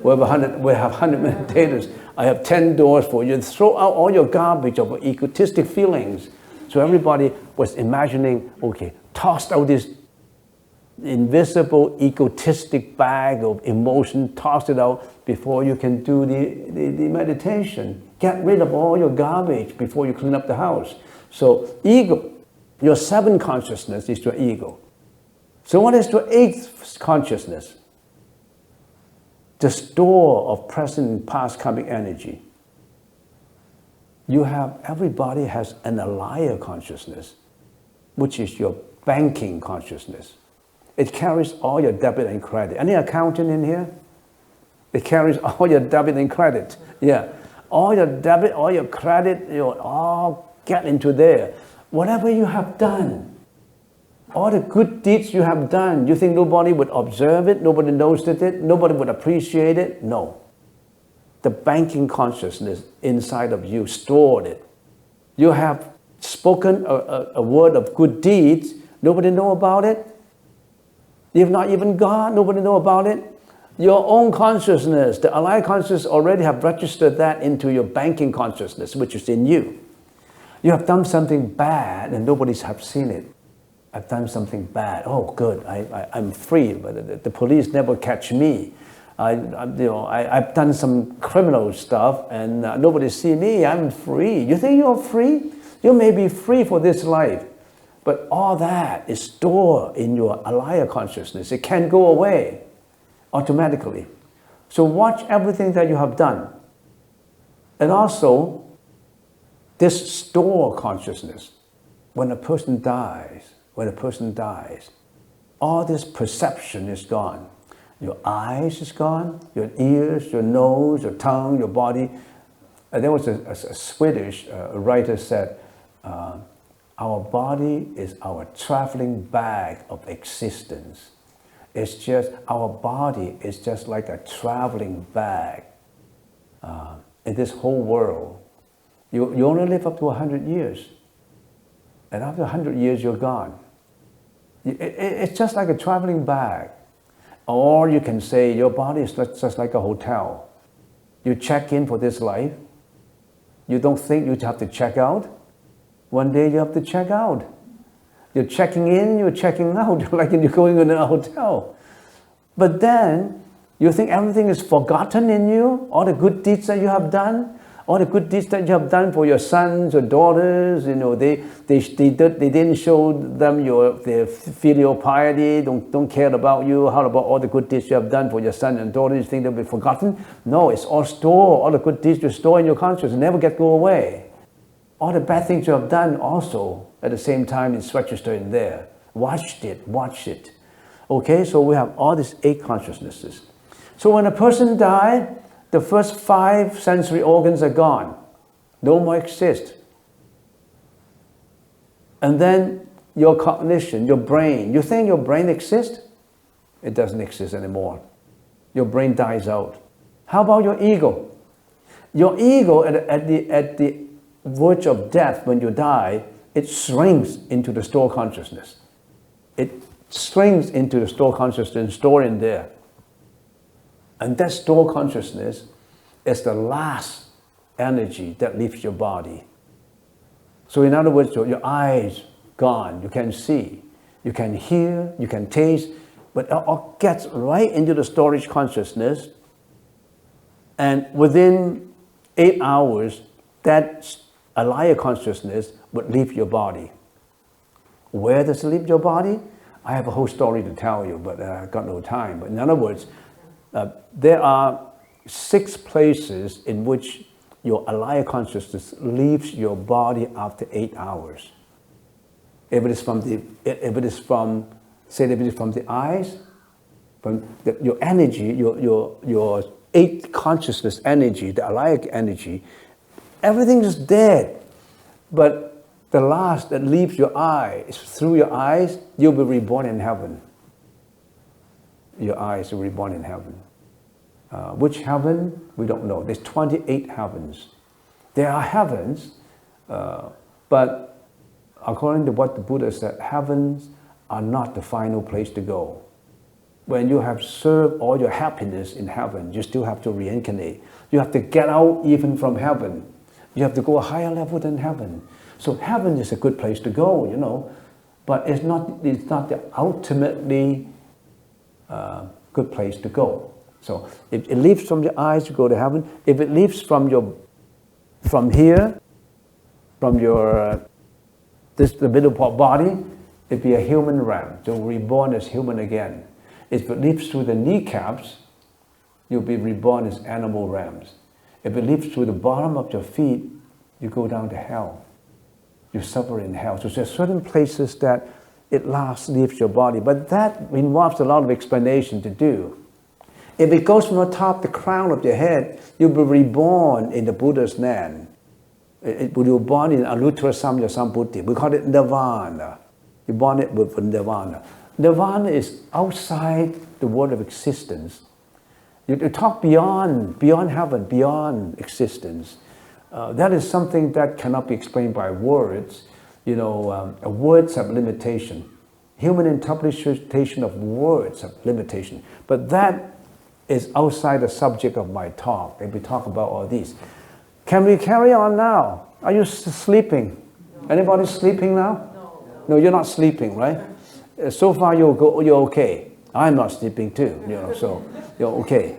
We have 100 meditators. I have 10 doors for you. Throw out all your garbage of egotistic feelings. So everybody was imagining, okay, tossed out this invisible egotistic bag of emotion, toss it out before you can do the meditation. Get rid of all your garbage before you clean up the house. So ego, your 7th consciousness is your ego. So what is your 8th consciousness? The store of present and past karmic energy. Everybody has an alaya consciousness, which is your banking consciousness. It carries all your debit and credit. Any accountant in here? It carries all your debit and credit. Yeah. All your debit, all your credit, all get into there. Whatever you have done, All the good deeds you have done, you think nobody would observe it, nobody noticed it, nobody would appreciate it? No. The banking consciousness inside of you stored it. You have spoken a word of good deeds, nobody know about it. If not even God, nobody know about it. Your own consciousness, the alive consciousness already have registered that into your banking consciousness, which is in you. You have done something bad and nobody's have seen it. I've done something bad. Oh, good, I'm free, but the police never catch me. I've done some criminal stuff and nobody see me, I'm free. You think you're free? You may be free for this life, but all that is stored in your alaya consciousness. It can't go away automatically. So watch everything that you have done. And also, this store consciousness, when a person dies, all this perception is gone. Your eyes is gone, your ears, your nose, your tongue, your body. There was a Swedish writer said, our body is our traveling bag of existence. It's just, our body is just like a traveling bag in this whole world. You only live up to 100 years. And after 100 years, you're gone. It's just like a traveling bag. Or you can say your body is just like a hotel. You check in for this life. You don't think you have to check out. One day you have to check out. You're checking in, you're checking out, like you're going in a hotel. But then you think everything is forgotten in you, all the good deeds that you have done, all the good deeds that you have done for your sons or daughters, they didn't show them their filial piety, don't care about you. How about all the good deeds you have done for your son and daughter? You think they'll be forgotten? No, it's all stored. All the good deeds you store in your consciousness never go away. All the bad things you have done also, at the same time, it's registered in there. Watch it. Okay, so we have all these 8 consciousnesses. So when a person dies, the first 5 sensory organs are gone. No more exist. And then your cognition, your brain. You think your brain exists? It doesn't exist anymore. Your brain dies out. How about your ego? Your ego at the verge of death, when you die, it shrinks into the store consciousness. It shrinks into the store consciousness and store in there. And that store consciousness is the last energy that leaves your body. So in other words, your eyes gone, you can see, you can hear, you can taste, but it all gets right into the storage consciousness, and within 8 hours, that alaya consciousness would leave your body. Where does it leave your body? I have a whole story to tell you, but I've got no time. But in other words, there are 6 places in which your alaya consciousness leaves your body after 8 hours. If it is from the eyes, from your energy, your 8 consciousness energy, the alaya energy, everything is dead. But the last that leaves your eye is through your eyes, you'll be reborn in heaven. Your eyes are reborn in heaven. Which heaven? We don't know. There's 28 heavens. There are heavens, but according to what the Buddha said, heavens are not the final place to go. When you have served all your happiness in heaven, you still have to reincarnate. You have to get out even from heaven. You have to go a higher level than heaven. So heaven is a good place to go, but it's not the ultimately good place to go. So if it leaves from your eyes, you go to heaven. If it leaves from your the middle body, it'd be a human realm. So reborn as human again. If it leaves through the kneecaps, you'll be reborn as animal realms. If it leaves through the bottom of your feet, you go down to hell. You suffer in hell. So there's certain places that it last leaves your body, but that involves a lot of explanation to do. If it goes from the top, the crown of your head, you'll be reborn in the Buddha's land. You'll be born in Anuttara Samya Sambuddhi. We call it Nirvana. You bond it with nirvana. Nirvana is outside the world of existence. You talk beyond heaven, beyond existence. That is something that cannot be explained by words. Words have limitation. Human interpretation of words have limitation. But that is outside the subject of my talk. And we talk about all these. Can we carry on now? Are you sleeping? Anybody sleeping now? No, you're not sleeping, right? So far you're okay. I'm not sleeping too, so you're okay.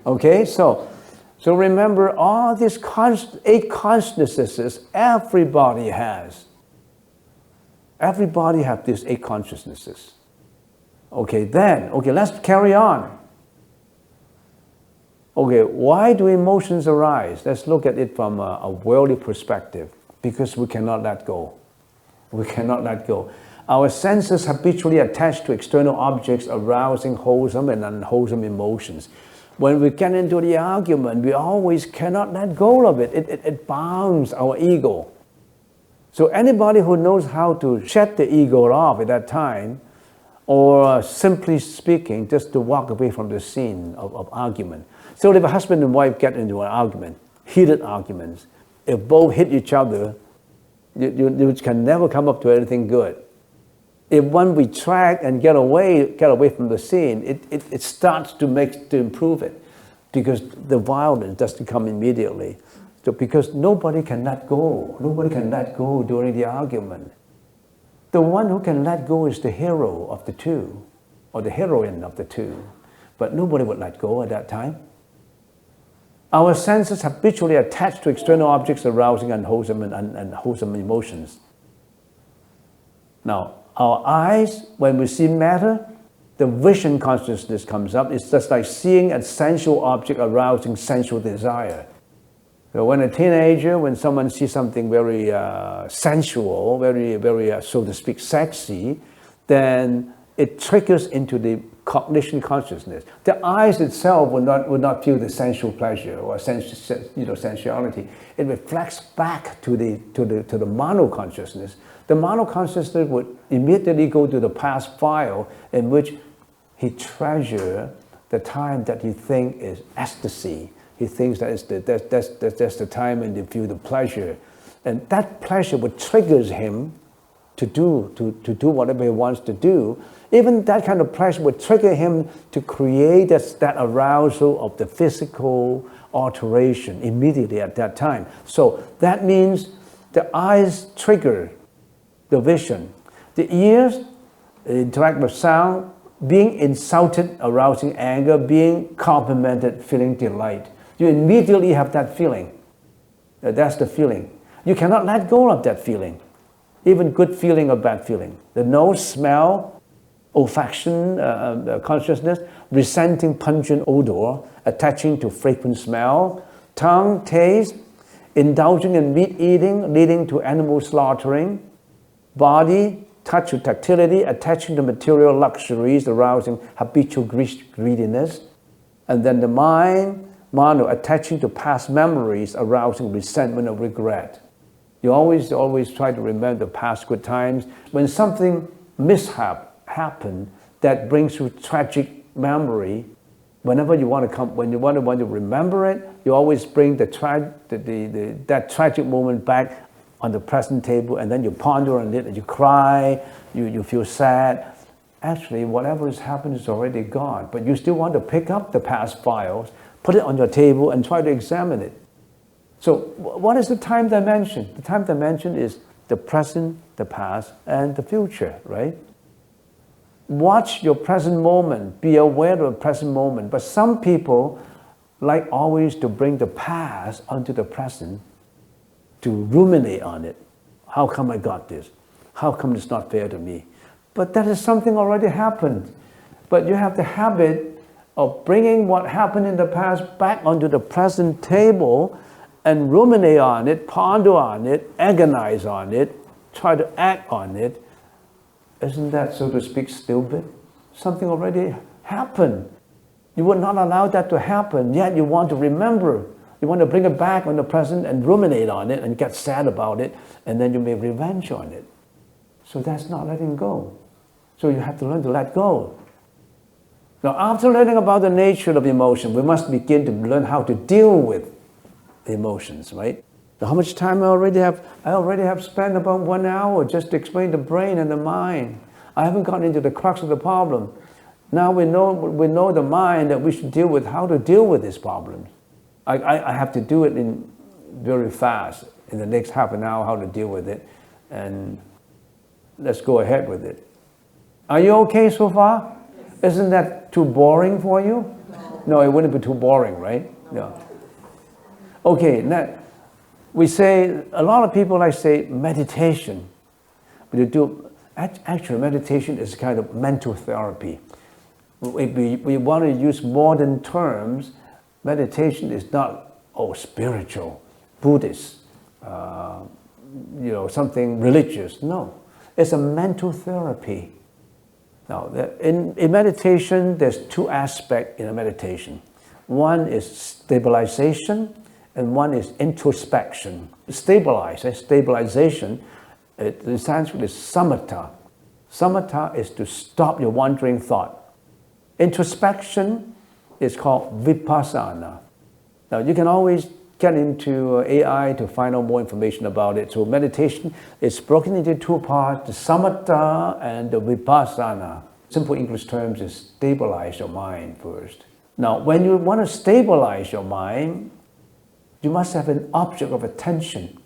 Okay, so remember all these 8 consciousnesses everybody has. Everybody have these 8 consciousnesses. Okay, let's carry on. Okay, why do emotions arise? Let's look at it from a worldly perspective. Because we cannot let go. We cannot let go. Our senses habitually attach to external objects arousing wholesome and unwholesome emotions. When we get into the argument, we always cannot let go of it. It bounds our ego. So anybody who knows how to shed the ego off at that time, or simply speaking, just to walk away from the scene of argument. So if a husband and wife get into an argument, heated arguments, if both hit each other, you can never come up to anything good. If one retract and get away from the scene, it starts to improve it, because the violence doesn't come immediately. So because nobody can let go. Nobody can let go during the argument. The one who can let go is the hero of the two, or the heroine of the two. But nobody would let go at that time. Our senses habitually attach to external objects arousing unwholesome and unwholesome emotions. Now, our eyes, when we see matter, the vision consciousness comes up. It's just like seeing a sensual object arousing sensual desire. So when a teenager, when someone sees something very sensual, very, so to speak, sexy, then it triggers into the cognition consciousness. The eyes itself will not feel the sensual pleasure or sensuality. It reflects back to the mano consciousness. The mano consciousness would immediately go to the past file in which he treasures the time that he thinks is ecstasy. He thinks that's the time when they feel the pleasure, and that pleasure would triggers him to do whatever he wants to do. Even that kind of pleasure would trigger him to create that arousal of the physical alteration immediately at that time. So that means the eyes trigger the vision. The ears interact with sound, being insulted, arousing anger, being complimented, feeling delight. You immediately have that feeling. That's the feeling. You cannot let go of that feeling, even good feeling or bad feeling. The nose, smell, olfaction, consciousness, resenting pungent odor, attaching to fragrant smell, tongue, taste, indulging in meat eating, leading to animal slaughtering, body, touch with tactility, attaching to material luxuries, arousing habitual greediness, and then the mind, mano, attaching to past memories, arousing resentment or regret. You always try to remember the past good times. When something mishap happened that brings you tragic memory, whenever you want to remember it, you always bring that tragic moment back on the present table, and then you ponder on it, and you cry, you feel sad. Actually, whatever has happened is already gone, but you still want to pick up the past files, put it on your table, and try to examine it. So what is the time dimension? The time dimension is the present, the past, and the future, right? Watch your present moment. Be aware of the present moment. But some people like always to bring the past onto the present, to ruminate on it. How come I got this? How come it's not fair to me? But that is something already happened. But you have the habit of bringing what happened in the past back onto the present table and ruminate on it, ponder on it, agonize on it, try to act on it. Isn't that, so to speak, stupid? Something already happened. You would not allow that to happen, yet you want to remember. You want to bring it back on the present and ruminate on it and get sad about it, and then you make revenge on it. So that's not letting go. So you have to learn to let go. Now, after learning about the nature of emotion, we must begin to learn how to deal with emotions, right? Now, how much time I already have? I already have spent about 1 hour just to explain the brain and the mind. I haven't gotten into the crux of the problem. Now we know the mind, that we should deal with how to deal with these problems. I have to do it in very fast in the next half an hour, how to deal with it, and let's go ahead with it. Are you okay so far? Isn't that too boring for you? No, it wouldn't be too boring, right? No. Okay, now we say, a lot of people like say meditation. But you do, actually meditation is kind of mental therapy. If we want to use modern terms, meditation is not, spiritual, Buddhist, something religious. No, it's a mental therapy. Now, in meditation, there's 2 aspects in a meditation. One is stabilization, and one is introspection. Stabilization, in Sanskrit is samatha. Samatha is to stop your wandering thought. Introspection is called vipassana. Now, you can always get into AI to find out more information about it. So meditation is broken into 2 parts, the samatha and the vipassana. Simple English terms is stabilize your mind first. Now, when you want to stabilize your mind, you must have an object of attention.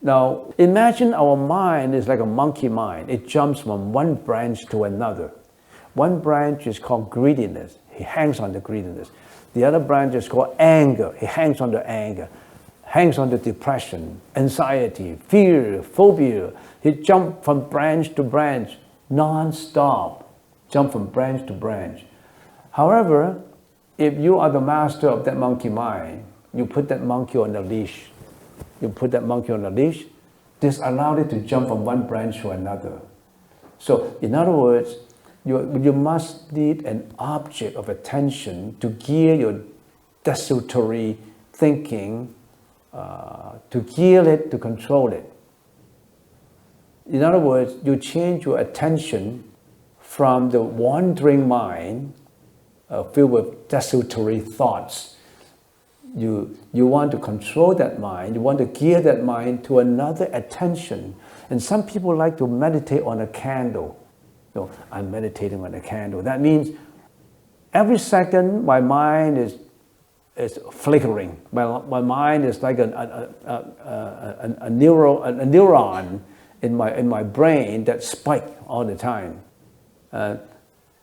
Now, imagine our mind is like a monkey mind. It jumps from one branch to another. One branch is called greediness. He hangs on the greediness. The other branch is called anger. He hangs on the anger. Hangs on the depression, anxiety, fear, phobia. He jumps from branch to branch, non-stop. Jump from branch to branch. However, if you are the master of that monkey mind, you put that monkey on a leash. You put that monkey on a leash, this allowed it to jump from one branch to another. So, in other words, you must need an object of attention to gear your desultory thinking, to gear it, to control it. In other words, you change your attention from the wandering mind filled with desultory thoughts. You want to control that mind, you want to gear that mind to another attention. And some people like to meditate on a candle. So I'm meditating on a candle. That means every second my mind is flickering. My mind is like a neuron in my brain that spikes all the time.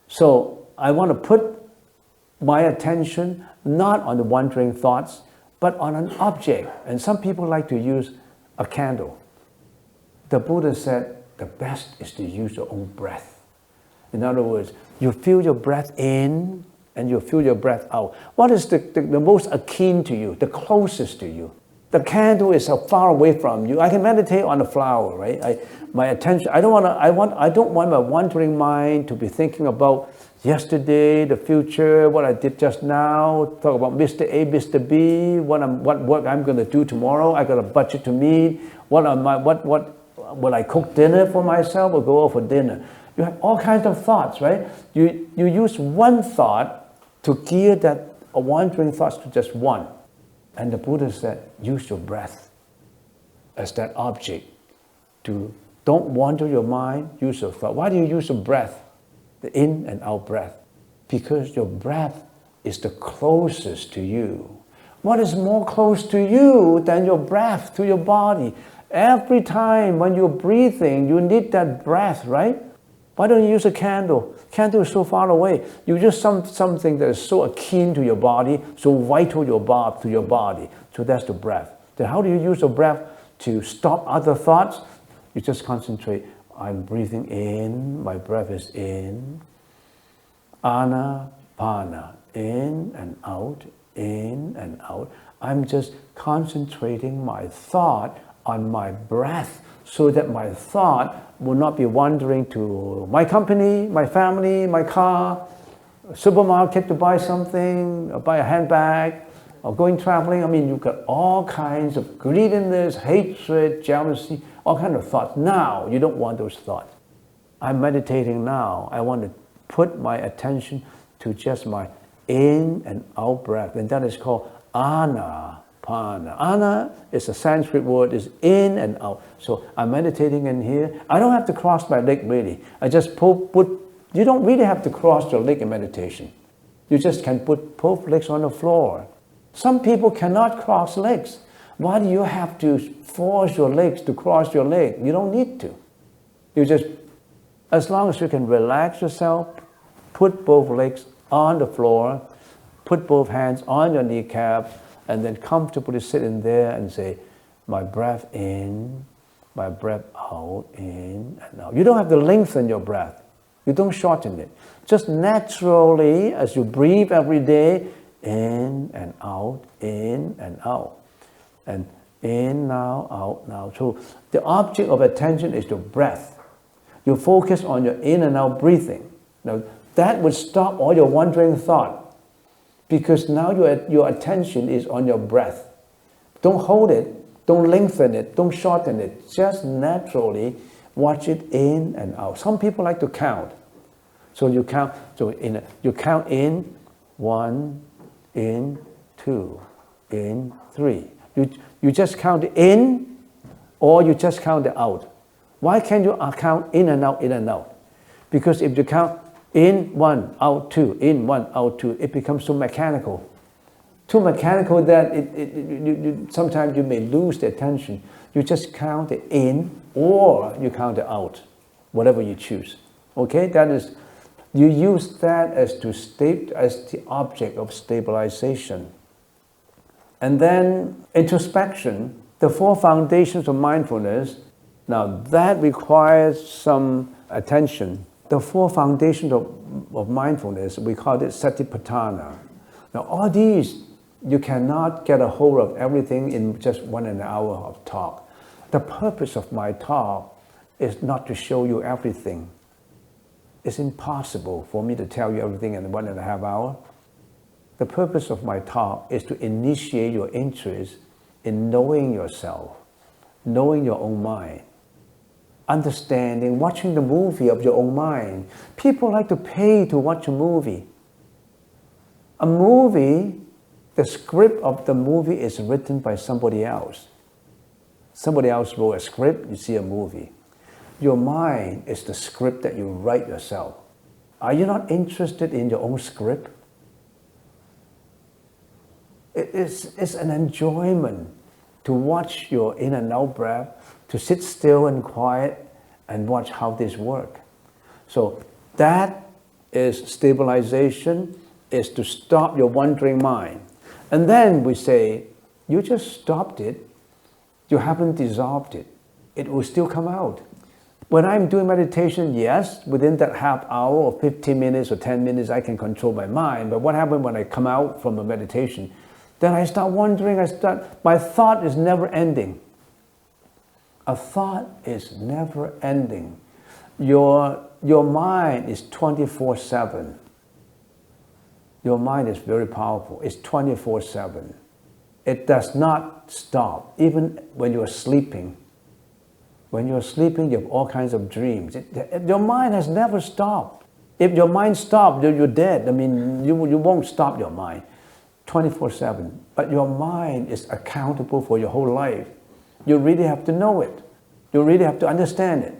So I want to put my attention not on the wandering thoughts, but on an object. And some people like to use a candle. The Buddha said the best is to use your own breath. In other words, you feel your breath in and you feel your breath out. What is the most akin to you, the closest to you? The candle is so far away from you. I can meditate on a flower, right? My attention, I don't want my wandering mind to be thinking about yesterday, the future, what I did just now, talk about Mr. A, Mr. B, what work I'm going to do tomorrow. I got a budget to meet. Will I cook dinner for myself or go out for dinner? You have all kinds of thoughts, right? You use one thought to gear that wandering thoughts to just one. And the Buddha said, use your breath as that object. Don't wander your mind, use your thought. Why do you use your breath? The in and out breath. Because your breath is the closest to you. What is more close to you than your breath to your body? Every time when you're breathing, you need that breath, right? Why don't you use a candle? Candle is so far away. You use something that is so akin to your body, so vital to your body. So that's the breath. Then how do you use the breath to stop other thoughts? You just concentrate. I'm breathing in, my breath is in. Anapana, in and out, in and out. I'm just concentrating my thought on my breath so that my thought will not be wandering to my company, my family, my car, supermarket to buy something, or buy a handbag, or going traveling. I mean, you've got all kinds of greediness, hatred, jealousy, all kinds of thoughts. Now, you don't want those thoughts. I'm meditating now. I want to put my attention to just my in and out breath, and that is called anapana. Ana is a Sanskrit word, is in and out. So I'm meditating in here. I don't have to cross my leg really. I just you don't really have to cross your leg in meditation. You just can put both legs on the floor. Some people cannot cross legs. Why do you have to force your legs to cross your leg? You don't need to. You just, as long as you can relax yourself, put both legs on the floor, put both hands on your kneecap, and then comfortably sit in there and say, my breath in, my breath out, in and out. You don't have to lengthen your breath. You don't shorten it. Just naturally, as you breathe every day, in and out, in and out. And in now, out now. So the object of attention is your breath. You focus on your in and out breathing. Now that would stop all your wandering thought, because now your attention is on your breath. Don't hold it, don't lengthen it, don't shorten it. Just naturally watch it in and out. Some people like to count. So you count. You count in 1, in 2, in 3. You just count in, or you just count it out. Why can't you count in and out, in and out? Because if you count in 1, out 2, in 1, out 2, it becomes so mechanical. Too mechanical that sometimes you may lose the attention. You just count it in, or you count it out, whatever you choose. Okay, that is, you use that as the object of stabilization. And then introspection, the 4 foundations of mindfulness. Now that requires some attention. The 4 foundations of mindfulness, we call it satipatthana. Now all these, you cannot get a hold of everything in just 1 hour of talk. The purpose of my talk is not to show you everything. It's impossible for me to tell you everything in 1.5 hours. The purpose of my talk is to initiate your interest in knowing yourself, knowing your own mind, understanding, watching the movie of your own mind. People like to pay to watch a movie. A movie, the script of the movie is written by somebody else. Somebody else wrote a script, you see a movie. Your mind is the script that you write yourself. Are you not interested in your own script? It's an enjoyment to watch your in and out breath, to sit still and quiet and watch how this works. So that is stabilization, is to stop your wandering mind. And then we say, you just stopped it, you haven't dissolved it. It will still come out. When I'm doing meditation, yes, within that half hour or 15 minutes or 10 minutes, I can control my mind. But what happens when I come out from a meditation? Then I start wondering, my thought is never ending. A thought is never ending. Your mind is 24/7. Your mind is very powerful. It's 24/7. It does not stop, even when you're sleeping. When you're sleeping, you have all kinds of dreams. Your mind has never stopped. If your mind stopped, you're dead. I mean, you won't stop your mind. 24/7. But your mind is accountable for your whole life. You really have to know it. You really have to understand it.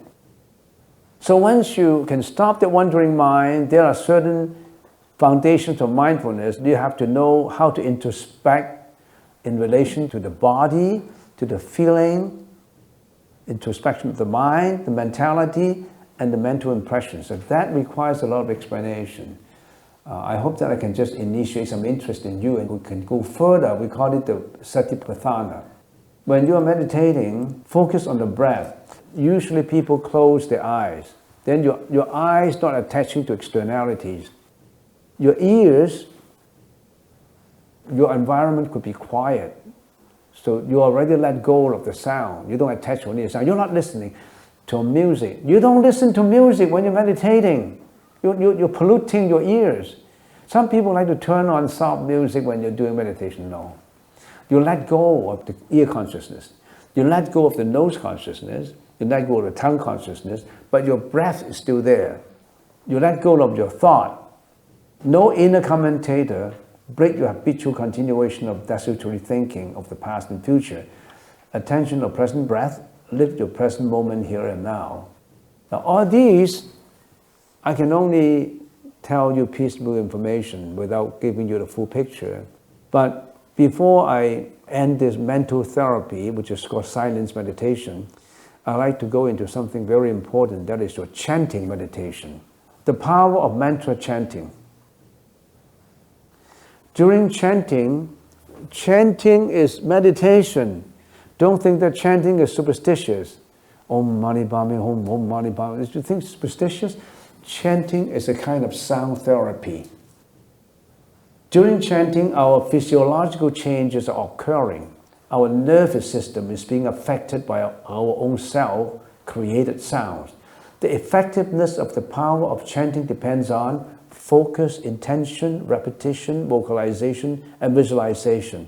So once you can stop the wandering mind, there are certain foundations of mindfulness. You have to know how to introspect in relation to the body, to the feeling, introspection of the mind, the mentality, and the mental impressions. So that requires a lot of explanation. I hope that I can just initiate some interest in you and we can go further. We call it the satipatthana. When you are meditating, focus on the breath. Usually people close their eyes. Then your eyes not attaching to externalities. Your ears, your environment could be quiet. So you already let go of the sound. You don't attach to any sound. You're not listening to music. You don't listen to music when you're meditating. You're polluting your ears. Some people like to turn on soft music when you're doing meditation. No. You let go of the ear consciousness. You let go of the nose consciousness, you let go of the tongue consciousness, but your breath is still there. You let go of your thought. No inner commentator break your habitual continuation of desultory thinking of the past and future. Attention of present breath, live your present moment here and now. Now all these, I can only tell you piecemeal information without giving you the full picture. But before I end this mental therapy, which is called silence meditation, I like to go into something very important, that is your chanting meditation. The power of mantra chanting. During chanting, chanting is meditation. Don't think that chanting is superstitious. Om Mani Padme Hum, Om Mani Padme. If you think superstitious, chanting is a kind of sound therapy. During chanting, our physiological changes are occurring. Our nervous system is being affected by our own self-created sounds. The effectiveness of the power of chanting depends on focus, intention, repetition, vocalization, and visualization.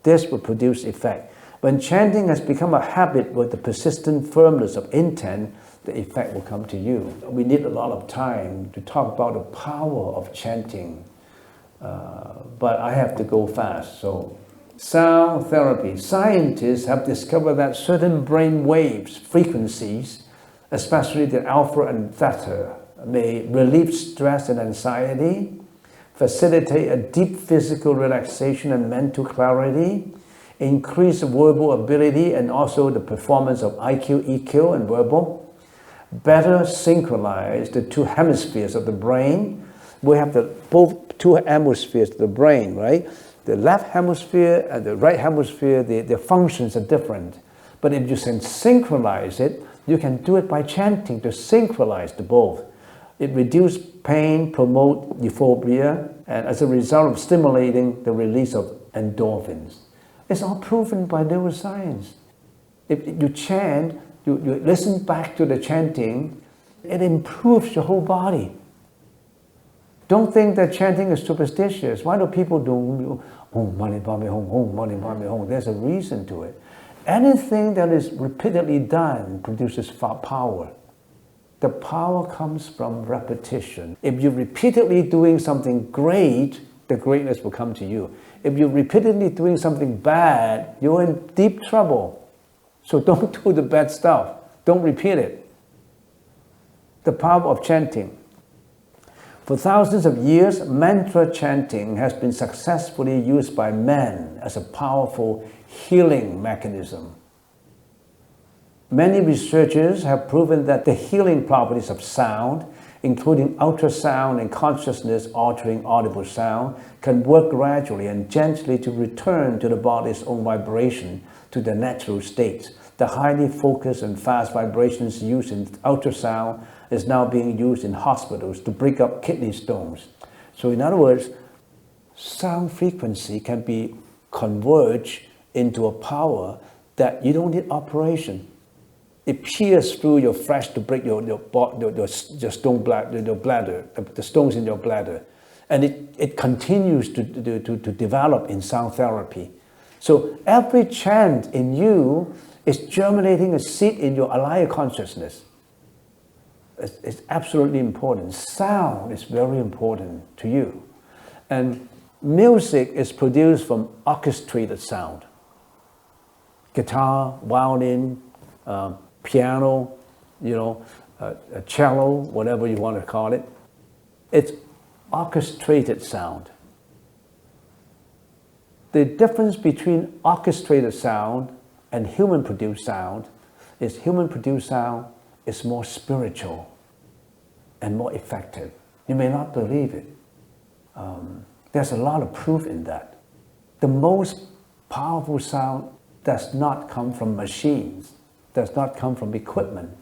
This will produce effect. When chanting has become a habit with the persistent firmness of intent, the effect will come to you. We need a lot of time to talk about the power of chanting, but I have to go fast. So, sound therapy. Scientists have discovered that certain brain waves, frequencies, especially the alpha and theta, may relieve stress and anxiety, facilitate a deep physical relaxation and mental clarity, increase verbal ability and also the performance of IQ, EQ, and verbal, better synchronize the two hemispheres of the brain. We have both two hemispheres of the brain, right? The left hemisphere and the right hemisphere, their functions are different. But if you can synchronize it, you can do it by chanting to synchronize the both. It reduces pain, promote euphoria, and as a result of stimulating the release of endorphins. It's all proven by neuroscience. If you chant, you listen back to the chanting, it improves your whole body. Don't think that chanting is superstitious. Why do people do Om Mani Padme Hum, Om Mani Padme Hum? There's a reason to it. Anything that is repeatedly done produces power. The power comes from repetition. If you're repeatedly doing something great, the greatness will come to you. If you're repeatedly doing something bad, you're in deep trouble. So don't do the bad stuff. Don't repeat it. The power of chanting. For thousands of years, mantra chanting has been successfully used by men as a powerful healing mechanism. Many researchers have proven that the healing properties of sound, including ultrasound and consciousness-altering audible sound, can work gradually and gently to return to the body's own vibration to the natural states. The highly focused and fast vibrations used in ultrasound is now being used in hospitals to break up kidney stones. So in other words, sound frequency can be converged into a power that you don't need operation. It pierces through your flesh to break your stone bladder, your bladder, the stones in your bladder. And it continues to develop in sound therapy. So every chant in you is germinating a seed in your alaya consciousness. It's absolutely important. Sound is very important to you. And music is produced from orchestrated sound. Guitar, violin, piano, a cello, whatever you want to call it. It's orchestrated sound. The difference between orchestrated sound and human-produced sound is human-produced sound is more spiritual and more effective. You may not believe it. There's a lot of proof in that. The most powerful sound does not come from machines, does not come from equipment.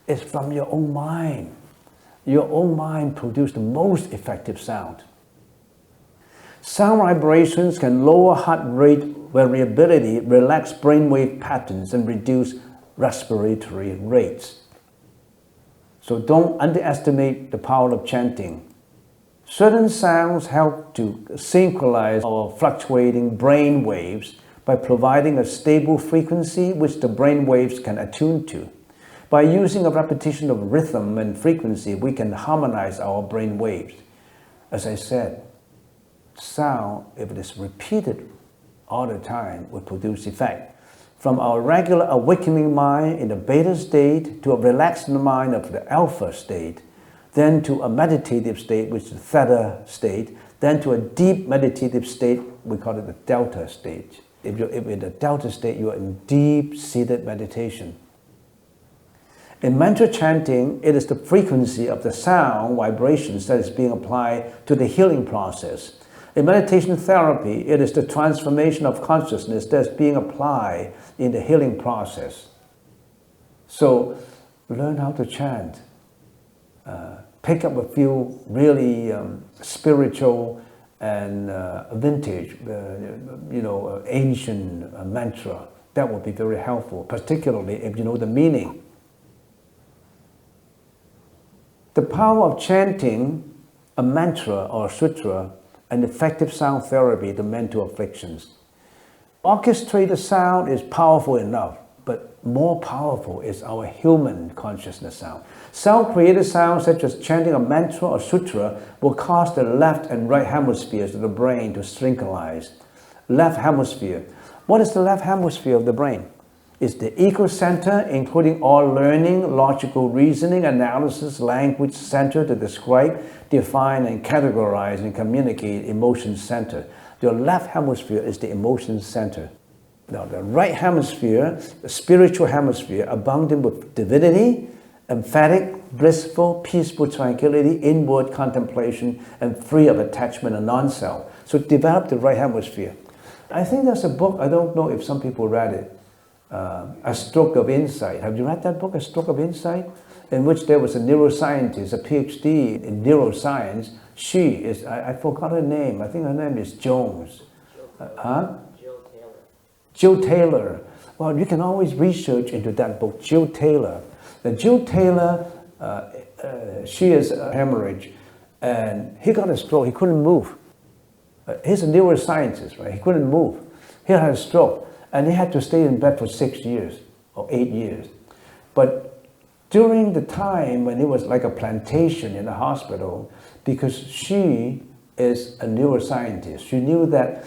It's from your own mind. Your own mind produces the most effective sound. Sound vibrations can lower heart rate variability, relax brainwave patterns, and reduce respiratory rates. So don't underestimate the power of chanting. Certain sounds help to synchronize our fluctuating brain waves, by providing a stable frequency which the brain waves can attune to. By using a repetition of rhythm and frequency, we can harmonize our brain waves. As I said, sound, if it is repeated all the time, will produce effect. From our regular awakening mind in the beta state to a relaxed mind of the alpha state, then to a meditative state, which is the theta state, then to a deep meditative state, we call it the delta state. If in the delta state, you are in deep-seated meditation. In mantra chanting, it is the frequency of the sound vibrations that is being applied to the healing process. In meditation therapy, it is the transformation of consciousness that's being applied in the healing process. So learn how to chant. Pick up a few really spiritual and vintage, ancient mantra. That would be very helpful, particularly if you know the meaning. The power of chanting a mantra or sutra and effective sound therapy to mental afflictions. Orchestrated sound is powerful enough, but more powerful is our human consciousness sound. Self-created sounds such as chanting a mantra or sutra will cause the left and right hemispheres of the brain to synchronize. Left hemisphere. What is the left hemisphere of the brain? It's the ego center, including all learning, logical reasoning, analysis, language center to describe, define, and categorize and communicate emotion center. Your left hemisphere is the emotion center. Now, the right hemisphere, the spiritual hemisphere, abundant with divinity, emphatic, blissful, peaceful tranquility, inward contemplation, and free of attachment and non-self. So develop the right hemisphere. I think there's a book, I don't know if some people read it, A Stroke of Insight. Have you read that book, A Stroke of Insight? In which there was a neuroscientist, a PhD in neuroscience. She is, I forgot her name, I think her name is Jones. Jill Taylor. Well, you can always research into that book, Jill Taylor. Now, Jill Taylor, she is a hemorrhage, and he got a stroke, he couldn't move. He's a neuroscientist, right? He couldn't move. He had a stroke, and he had to stay in bed for 6 years or 8 years. But during the time when he was like a plantation in the hospital, because she is a neuroscientist, she knew that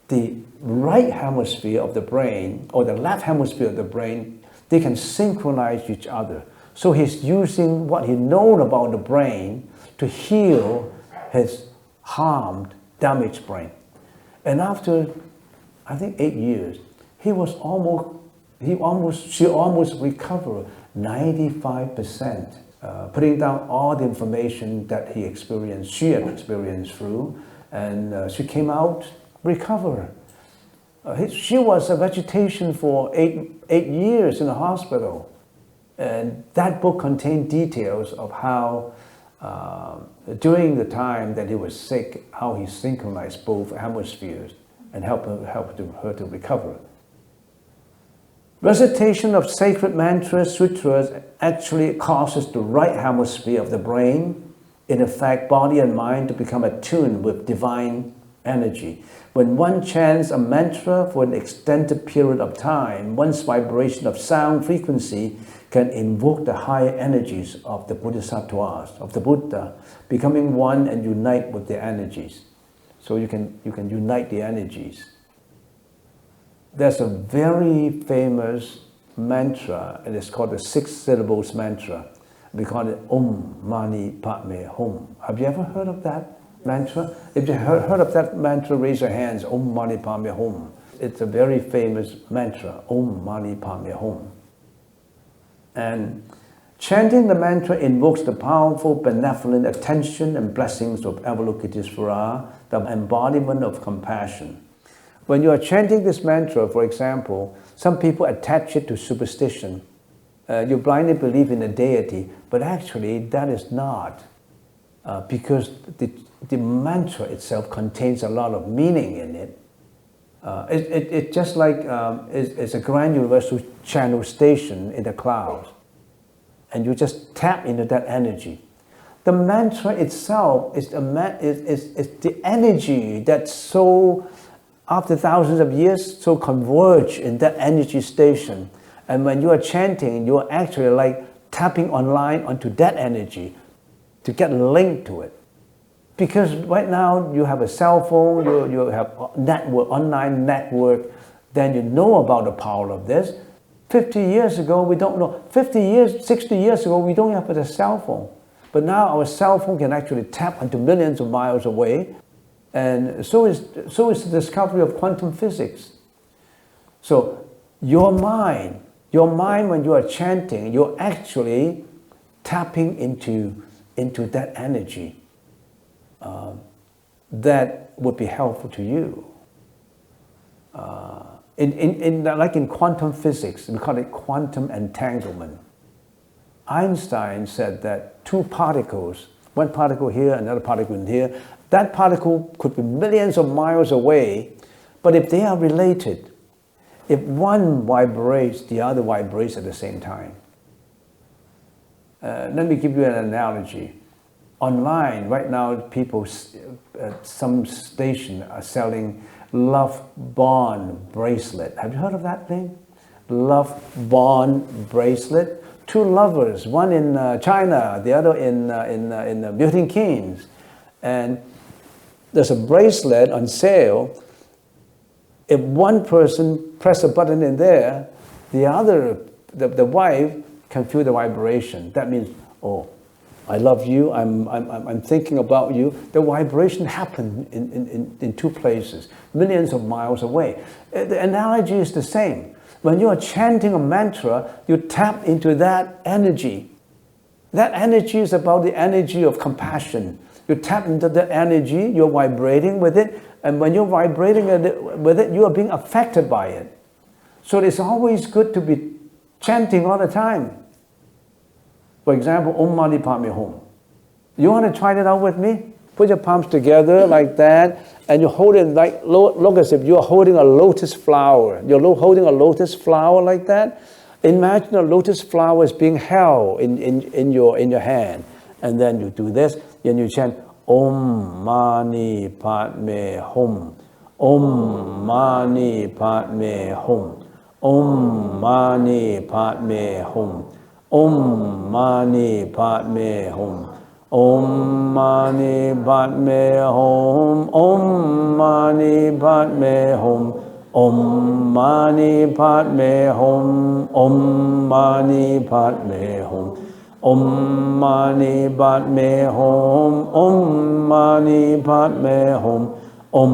the right hemisphere of the brain or the left hemisphere of the brain, they can synchronize each other. So he's using what he knows about the brain to heal his harmed, damaged brain. And after, I think 8 years, she almost recovered 95%, putting down all the information that she had experienced through, and she came out recovered. She was a vegetation for eight years in the hospital. And that book contained details of how, during the time that he was sick, how he synchronized both hemispheres and helped her to recover. Recitation of sacred mantras, sutras, actually causes the right hemisphere of the brain, in effect, body and mind, to become attuned with divine energy. When one chants a mantra for an extended period of time, one's vibration of sound frequency can invoke the higher energies of the Bodhisattvas, of the Buddha, becoming one and unite with their energies. So you can unite the energies. There's a very famous mantra, and it's called the 6 syllables mantra. We call it Om Mani Padme Hum. Have you ever heard of that mantra? If you heard of that mantra, raise your hands. Om Mani Padme Hum. It's a very famous mantra. Om Mani Padme Hum. And chanting the mantra invokes the powerful benevolent attention and blessings of Avalokiteshvara, the embodiment of compassion. When you are chanting this mantra, for example, some people attach it to superstition. You blindly believe in a deity, but actually that is not, because the mantra itself contains a lot of meaning in it. It's just like it's a grand universal channel station in the clouds, and you just tap into that energy. The mantra itself is the energy that's so after thousands of years, so converge in that energy station. And when you are chanting, you are actually like tapping online onto that energy to get linked to it. Because right now you have a cell phone, you have network, online network, then you know about the power of this. 50 years ago, we don't know. 50 years, 60 years ago, we don't have a cell phone. But now our cell phone can actually tap into millions of miles away. And so is the discovery of quantum physics. So your mind when you are chanting, you're actually tapping into that energy that would be helpful to you. Like in quantum physics, we call it quantum entanglement. Einstein said that two particles, one particle here, another particle in here, that particle could be millions of miles away, but if they are related, if one vibrates, the other vibrates at the same time. Let me give you an analogy. Online, right now, people, some station are selling love bond bracelet. Have you heard of that thing? Love bond bracelet. Two lovers, one in China, the other in Milton, Keynes. And there's a bracelet on sale. If one person press a button in there, the other, the wife, can feel the vibration. That means, oh, I love you, I'm thinking about you. The vibration happened in two places, millions of miles away. The analogy is the same. When you are chanting a mantra, you tap into that energy. That energy is about the energy of compassion. You tap into the energy, you're vibrating with it, and when you're vibrating with it, you are being affected by it. So it's always good to be chanting all the time. For example, Om Mani Padme Hum. You want to try that out with me? Put your palms together like that, and you hold it like, look as if you're holding a lotus flower. You're holding a lotus flower like that. Imagine a lotus flower is being held in your hand. And then you do this, and you chant Om Mani Padme Hum. Om Mani Padme Hum. Om Mani Padme Hum. Om Mani Padme Hum. Om Mani Padme Hum. Om Mani Padme Hum. Om Mani Padme Hum. Om Mani Padme Hum. Om Mani Padme Hum. Om Mani Padme Hum. Om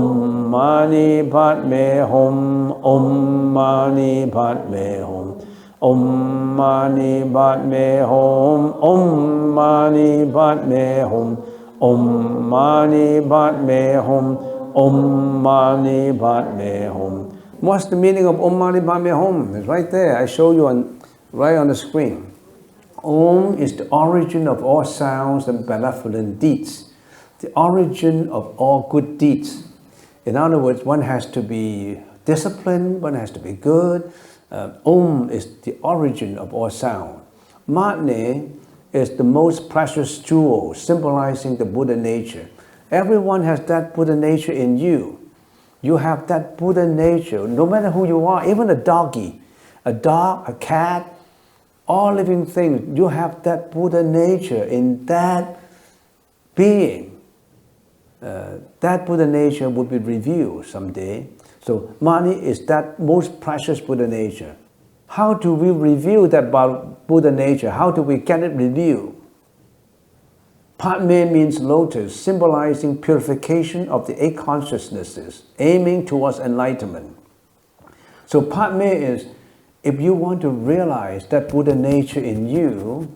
Mani Padme Hum. Om Mani Padme Hum. Om Mani Padme Hum. Om Mani Padme Hum. Om Mani Padme Hum. Om Mani Padme Hum. What's the meaning of Om Mani Padme Hum? It's right there. I show you right on the screen. Om is the origin of all sounds and benevolent deeds. The origin of all good deeds. In other words, one has to be disciplined, one has to be good. Om is the origin of all sound. Matne is the most precious jewel, symbolizing the Buddha nature. Everyone has that Buddha nature in you. You have that Buddha nature, no matter who you are, even a doggy, a dog, a cat, all living things, you have that Buddha nature in that being. That Buddha nature will be revealed someday. So Mani is that most precious Buddha nature. How do we reveal that Buddha nature? How do we get it revealed? Padme means lotus, symbolizing purification of the 8 consciousnesses, aiming towards enlightenment. So Padme is, if you want to realize that Buddha nature in you,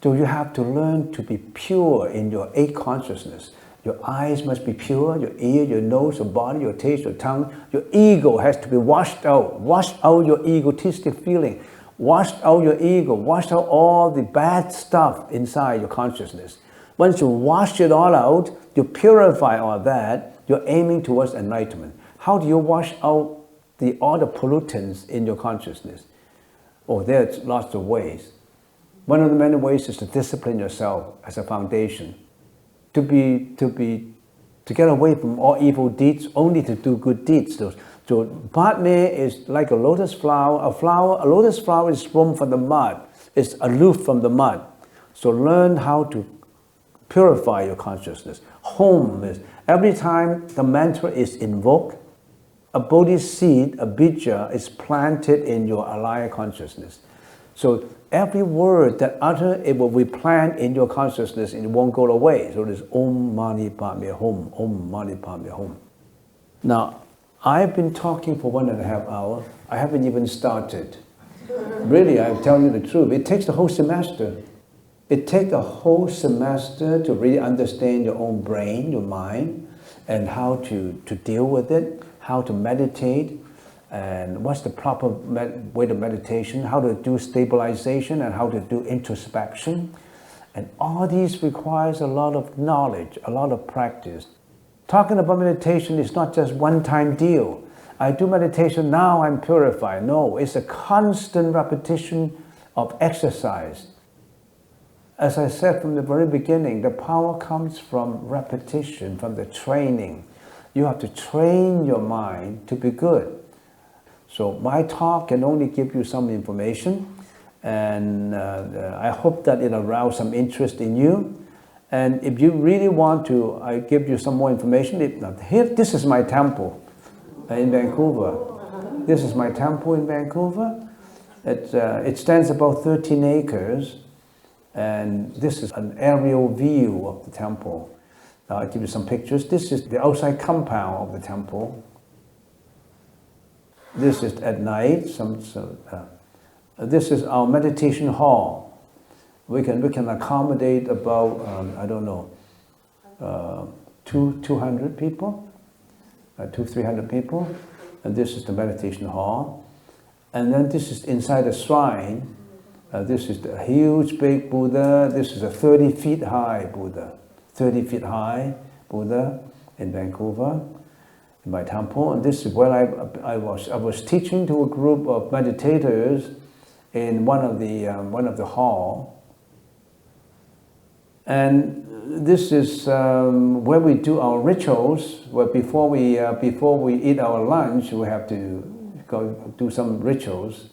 so you have to learn to be pure in your 8 consciousness. Your eyes must be pure, your ear, your nose, your body, your taste, your tongue. Your ego has to be washed out. Wash out your egotistic feeling. Wash out your ego. Wash out all the bad stuff inside your consciousness. Once you wash it all out, you purify all that, you're aiming towards enlightenment. How do you wash out all the pollutants in your consciousness? Oh, there's lots of ways. One of the many ways is to discipline yourself as a foundation. To be to get away from all evil deeds, only to do good deeds. So Padme is like a lotus flower. A lotus flower is formed from the mud. It's aloof from the mud. So learn how to purify your consciousness. Home is, every time the mantra is invoked, a bodhi seed, a bija, is planted in your alaya consciousness. So every word that utter, it will be planted in your consciousness and it won't go away. So there's Om Mani Padme Hum, Om Mani Padme Hum. Now, I've been talking for 1.5 hours. I haven't even started. Really, I'm telling you the truth. It takes the whole semester. It takes a whole semester to really understand your own brain, your mind, and how to deal with it, how to meditate, and what's the proper way to meditation, how to do stabilization, and how to do introspection. And all these requires a lot of knowledge, a lot of practice. Talking about meditation is not just one-time deal. I do meditation, now I'm purified. No, it's a constant repetition of exercise. As I said from the very beginning, the power comes from repetition, from the training. You have to train your mind to be good. So my talk can only give you some information, and I hope that it arouse some interest in you. And if you really want to, I give you some more information. This is my temple in Vancouver. This is my temple in Vancouver. It stands about 13 acres. And this is an aerial view of the temple. I'll give you some pictures. This is the outside compound of the temple. This is at night. This is our meditation hall. We can accommodate about, 200 people, 200-300 people. And this is the meditation hall. And then this is inside the shrine. This is the huge big Buddha. This is a 30 feet high Buddha. 30 feet high Buddha in Vancouver, in my temple. And this is where I was teaching to a group of meditators in one of the hall. And this is where we do our rituals. Where before we eat our lunch, we have to go do some rituals.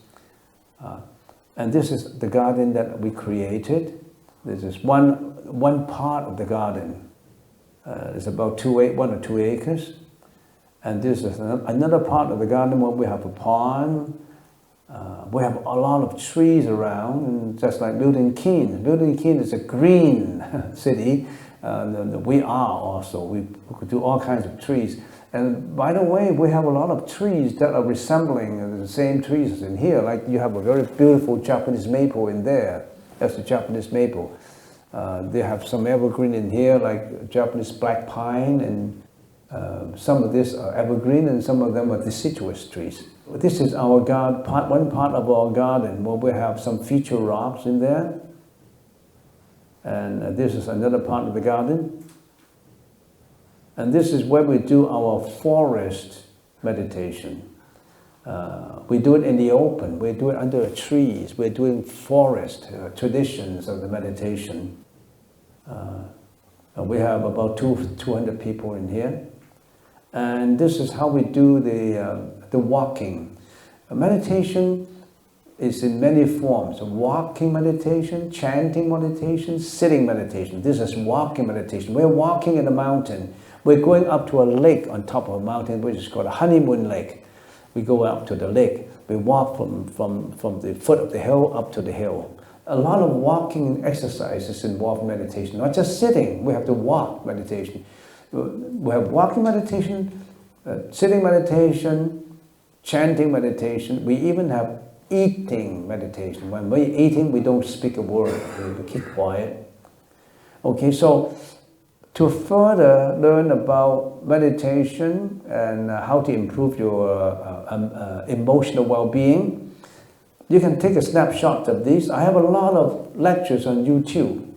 And this is the garden that we created. This is one part of the garden. It's about 1 or 2 acres. And this is another part of the garden where we have a pond. We have a lot of trees around, and just like Milton Keynes. Milton Keynes is a green city. We are also. We could do all kinds of trees. And by the way, we have a lot of trees that are resembling the same trees as in here. Like you have a very beautiful Japanese maple in there. That's the Japanese maple. They have some evergreen in here, like Japanese black pine, and some of this are evergreen, and some of them are deciduous trees. This is our garden, one part of our garden, where we have some feature rocks in there. And this is another part of the garden. And this is where we do our forest meditation. We do it in the open. We do it under trees. We're doing forest traditions of the meditation. We have about 200 people in here. And this is how we do the walking. Meditation is in many forms. Walking meditation, chanting meditation, sitting meditation. This is walking meditation. We're walking in the mountain. We're going up to a lake on top of a mountain, which is called a honeymoon lake. We go up to the lake. We walk from the foot of the hill up to the hill. A lot of walking exercises involve meditation, not just sitting. We have to walk meditation. We have walking meditation, sitting meditation, chanting meditation. We even have eating meditation. When we're eating, we don't speak a word. We keep quiet. Okay, so to further learn about meditation and how to improve your emotional well-being, you can take a snapshot of these. I have a lot of lectures on YouTube.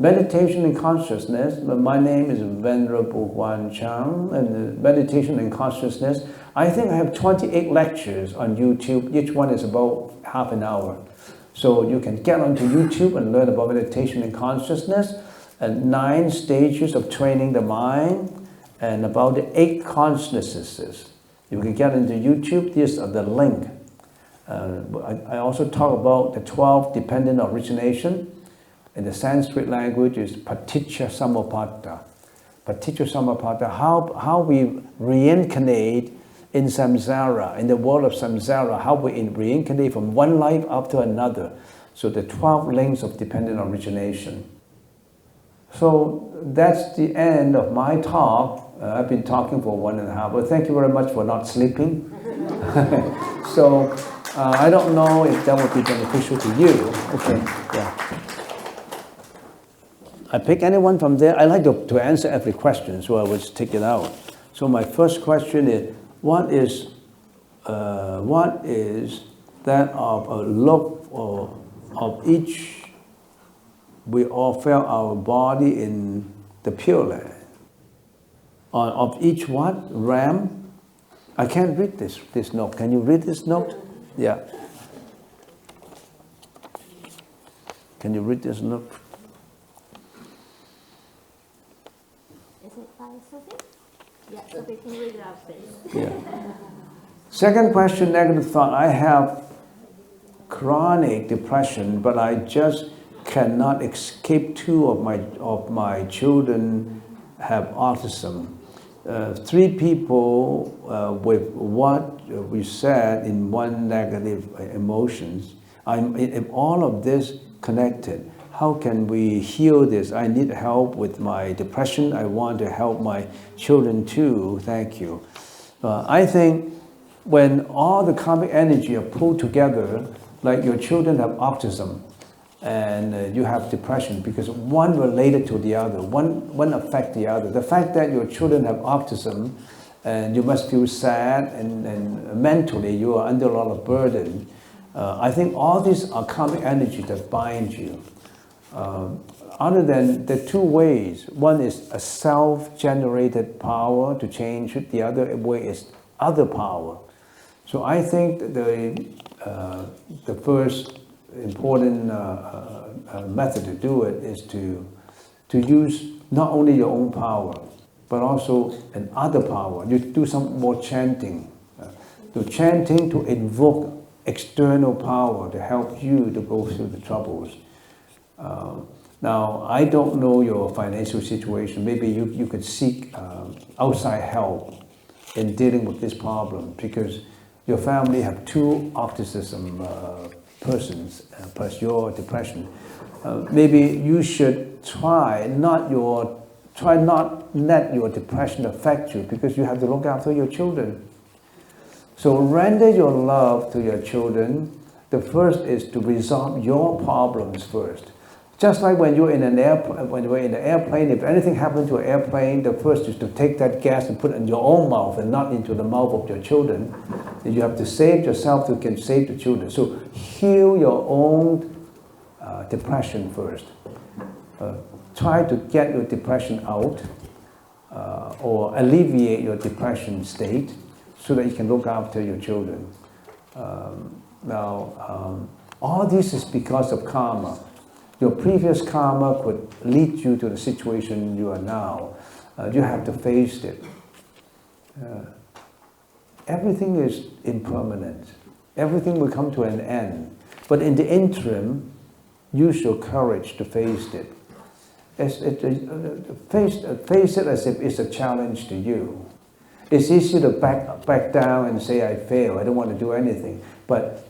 Meditation and Consciousness. My name is Venerable Guan Cheng, and Meditation and Consciousness. I think I have 28 lectures on YouTube. Each one is about half an hour. So you can get onto YouTube and learn about meditation and consciousness, and 9 stages of training the mind, and about the 8 consciousnesses. You can get into YouTube, these are the link. I also talk about the 12 dependent origination. In the Sanskrit language is paticca samuppada. Paticca samuppada, how we reincarnate in samsara, in the world of samsara, how we reincarnate from one life after another. So the 12 links of dependent origination. So that's the end of my talk. I've been talking for 1.5 hours. Thank you very much for not sleeping. So I don't know if that would be beneficial to you. Okay, yeah. I pick anyone from there. I like to answer every question, so I will just take it out. So my first question is, what is that of a look or of each? We all felt our body in the Pure Land. Of each what? Ram? I can't read this note. Can you read this note? Yeah. Can you read this note?
Is it by Sophie? Yeah, Sophie, can you read it out, please?
Yeah. Second question, negative thought. I have chronic depression, but I just cannot escape. 2 of my children have autism. 3 people with what we said in 1 negative emotions. If all of this connected, how can we heal this? I need help with my depression. I want to help my children too. Thank you. I think when all the karmic energy are pulled together, like your children have autism, and you have depression because one related to the other, one affect the other. The fact that your children have autism and you must feel sad and mentally you are under a lot of burden. I think all these are karmic energy that bind you. Other than the 2 ways, one is a self-generated power to change it, the other way is other power. So I think the first important method to do it is to use not only your own power, but also an other power. You do some more chanting. Chanting to invoke external power to help you to go through the troubles. Now, I don't know your financial situation. Maybe you could seek outside help in dealing with this problem because your family have 2 autism persons plus your depression. Maybe you should try not let your depression affect you because you have to look after your children. So render your love to your children. The first is to resolve your problems first. Just like when you're in an airplane, if anything happened to an airplane, the first is to take that gas and put it in your own mouth and not into the mouth of your children. And you have to save yourself to can save the children. So heal your own depression first. Try to get your depression out or alleviate your depression state so that you can look after your children. All this is because of karma. Your previous karma could lead you to the situation you are now. You have to face it. Everything is impermanent. Everything will come to an end. But in the interim, use your courage to face it. Face it as if it's a challenge to you. It's easy to back down and say, I fail, I don't want to do anything. But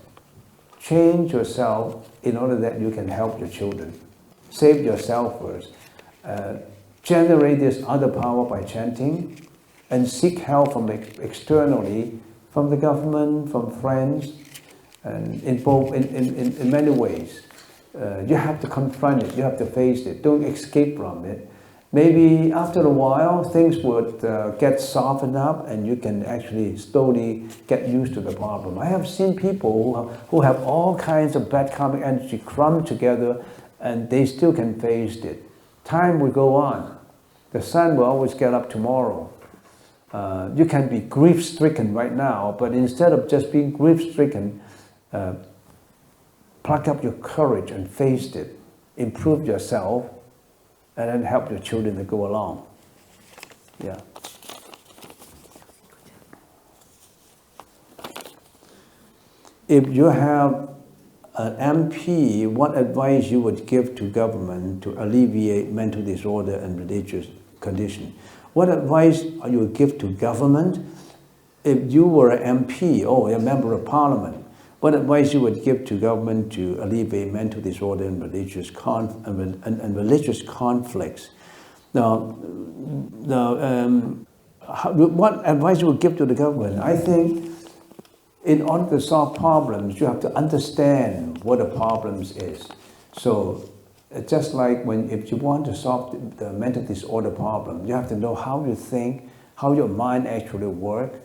change yourself in order that you can help your children. Save yourself first. Generate this other power by chanting and seek help from externally, from the government, from friends, and in many ways. You have to confront it, you have to face it, don't escape from it. Maybe after a while things would get softened up and you can actually slowly get used to the problem. I have seen people who have all kinds of bad karmic energy clumped together and they still can face it. Time will go on. The sun will always get up tomorrow. You can be grief-stricken right now, but instead of just being grief-stricken, pluck up your courage and face it. Improve yourself and then help your children to go along. Yeah. if you have an MP, what advice you would give to government to alleviate mental disorder and religious condition? What advice you would give to government if you were an MP or a member of parliament? What advice you would give to government to alleviate mental disorder and religious religious conflicts? Now, what advice you would give to the government? I think in order to solve problems, you have to understand what the problems is. So just like if you want to solve the mental disorder problem, you have to know how you think, how your mind actually works.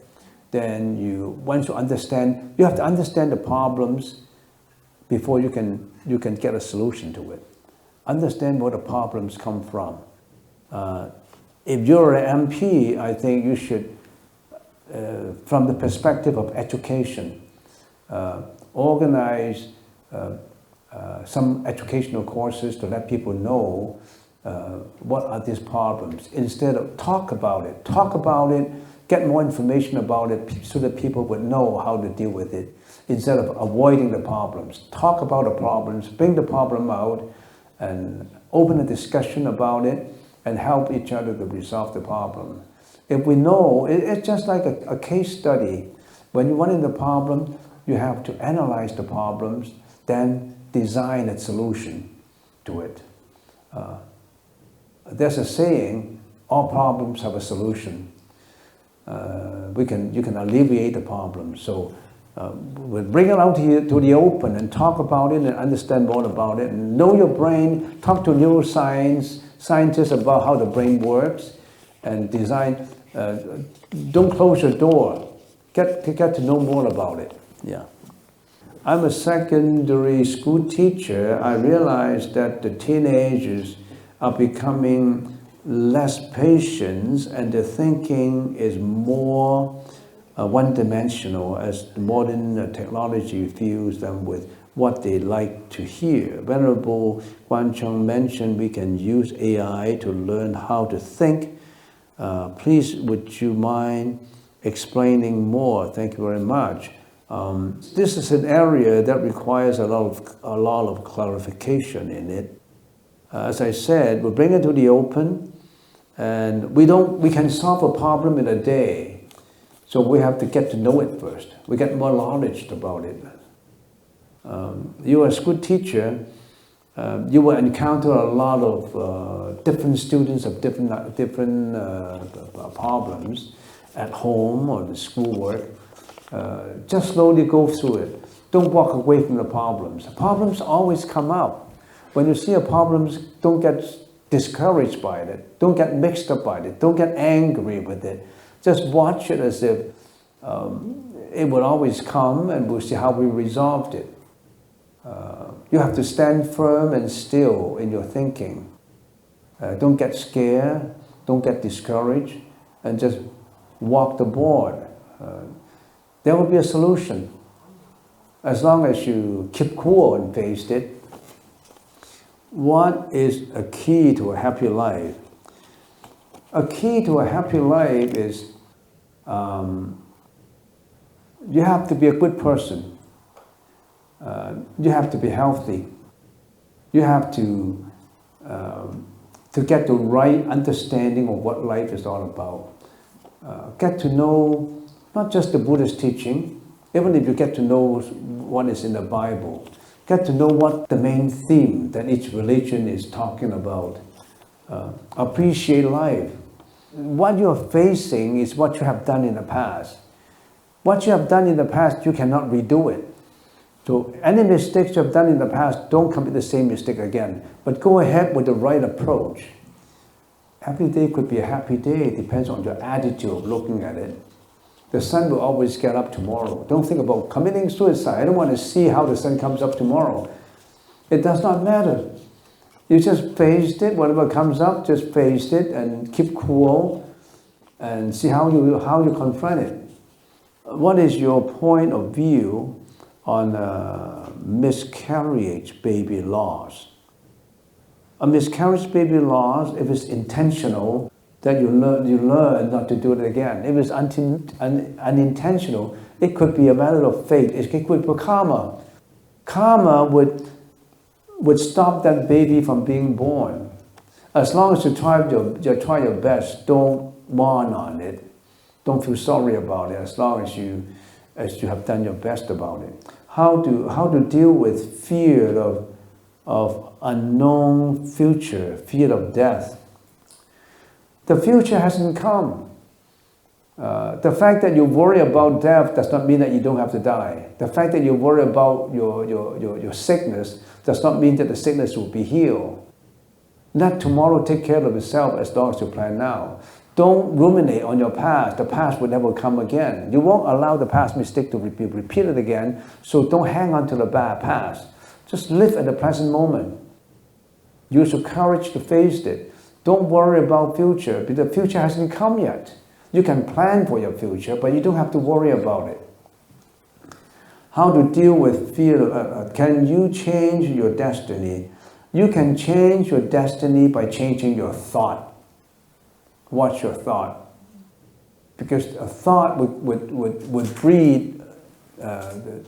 Then once you understand, you have to understand the problems before you can get a solution to it. Understand where the problems come from. If you're an MP, I think you should, from the perspective of education, organize some educational courses to let people know what are these problems. Instead of talk about it, get more information about it so that people would know how to deal with it instead of avoiding the problems. Talk about the problems, bring the problem out, and open a discussion about it and help each other to resolve the problem. If we know, it's just like a case study. When you run into the problem, you have to analyze the problems, then design a solution to it. There's a saying, all problems have a solution. You can alleviate the problem. So we'll bring it out here to the open and talk about it and understand more about it. And know your brain, talk to scientists about how the brain works, and design. Don't close your door. Get to know more about it. Yeah. I'm a secondary school teacher. I realized that the teenagers are becoming less patient and their thinking is more one-dimensional as modern technology fills them with what they like to hear. Venerable Guan Cheng mentioned we can use AI to learn how to think. Please, would you mind explaining more? Thank you very much. This is an area that requires a lot of clarification in it. As I said, we'll bring it to the open, and we can solve a problem in a day. So we have to get to know it first. We get more knowledge about it. You're a school teacher, you will encounter a lot of different students of different problems at home or the schoolwork. Just slowly go through it. Don't walk away from the problems. Problems always come up. When you see a problem, don't get discouraged by it. Don't get mixed up by it. Don't get angry with it. Just watch it as if it will always come, and we'll see how we resolved it. You have to stand firm and still in your thinking. Don't get scared. Don't get discouraged. And just walk the board. There will be a solution. As long as you keep cool and face it. What is a key to a happy life? A key to a happy life is you have to be a good person. You have to be healthy. You have to get the right understanding of what life is all about. Get to know not just the Buddhist teaching, even if you get to know what is in the Bible. Get to know what the main theme that each religion is talking about. Appreciate life. What you're facing is what you have done in the past. What you have done in the past, you cannot redo it. So any mistakes you have done in the past, don't commit the same mistake again. But go ahead with the right approach. Every day could be a happy day. It depends on your attitude of looking at it. The sun will always get up tomorrow. Don't think about committing suicide. I don't want to see how the sun comes up tomorrow. It does not matter. You just face it. Whatever comes up, just face it and keep cool and see how you confront it. What is your point of view on miscarriage baby loss? A miscarriage baby loss, if it's intentional, then you learn not to do it again. If it's unintentional, It could be a matter of fate. It could be karma. Karma would stop that baby from being born. As long as you try your best, don't mourn on it. Don't feel sorry about it. As long as you have done your best about it. How to deal with fear of unknown future, fear of death. The future hasn't come. The fact that you worry about death does not mean that you don't have to die. The fact that you worry about your sickness does not mean that the sickness will be healed. Let tomorrow take care of itself as long as you plan now. Don't ruminate on your past. The past will never come again. You won't allow the past mistake to be repeated again, so don't hang on to the bad past. Just live at the present moment. Use your courage to face it. Don't worry about future, because the future hasn't come yet. You can plan for your future, but you don't have to worry about it. How to deal with fear? Can you change your destiny? You can change your destiny by changing your thought. Watch your thought. Because a thought would breed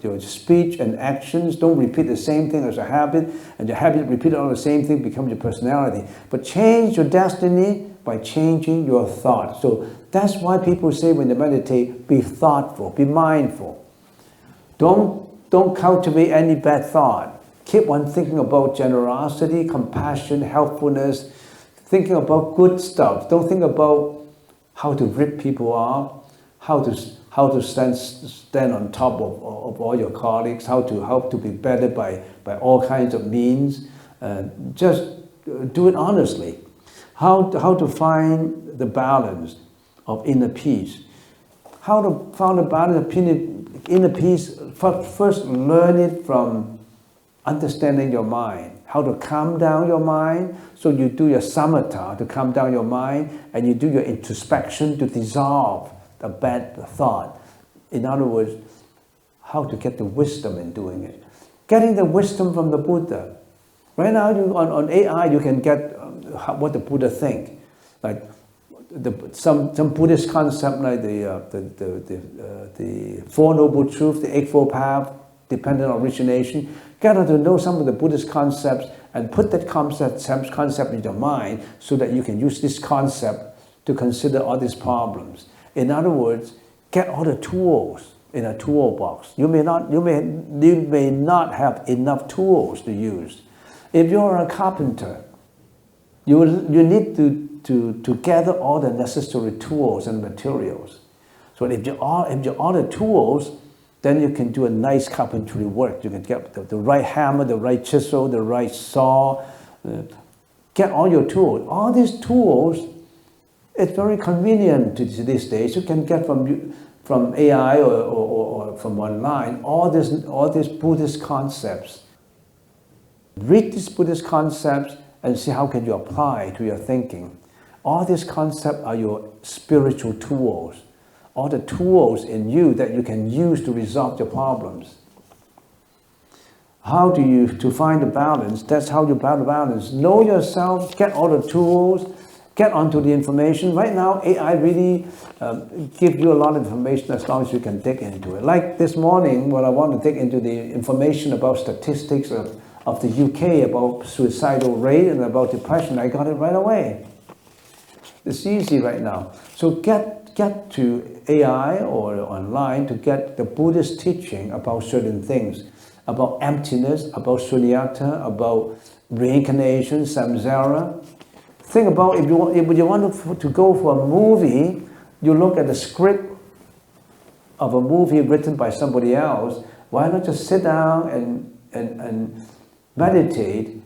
your speech and actions. Don't repeat the same thing as a habit, and your habit repeated on the same thing becomes your personality. But change your destiny by changing your thought. So that's why people say when they meditate, be thoughtful, be mindful. Don't cultivate any bad thought. Keep on thinking about generosity, compassion, helpfulness, thinking about good stuff. Don't think about how to rip people off, how to stand on top of all your colleagues, how to help to be better by all kinds of means. Just do it honestly. How to find the balance of inner peace. How to find the balance of inner peace? First, learn it from understanding your mind. How to calm down your mind. So you do your samatha to calm down your mind, and you do your introspection to dissolve the bad thought. In other words, how to get the wisdom in doing it. Getting the wisdom from the Buddha. Right now on AI you can get what the Buddha think. Like some Buddhist concept like the Four Noble Truths, the Eightfold Path, dependent origination. Get to know some of the Buddhist concepts and put that concept in your mind so that you can use this concept to consider all these problems. In other words, get all the tools in a toolbox. You may not have enough tools to use. If you're a carpenter, you need to gather all the necessary tools and materials. So if you all the tools, then you can do a nice carpentry work. You can get the right hammer, the right chisel, the right saw. Get all your tools. All these tools, it's very convenient these days. You can get from AI or from online all these Buddhist concepts. Read these Buddhist concepts and see how can you apply to your thinking. All these concepts are your spiritual tools. All the tools in you that you can use to resolve your problems. How do you to find the balance? That's how you find the balance. Know yourself, get all the tools, get onto the information. Right now, AI really gives you a lot of information as long as you can dig into it. Like this morning, when I want to dig into the information about statistics of the UK, about suicidal rate and about depression, I got it right away. It's easy right now. So get to AI or online to get the Buddhist teaching about certain things, about emptiness, about sunyata, about reincarnation, samsara. Think about if you want to go for a movie, you look at the script of a movie written by somebody else. Why not just sit down and meditate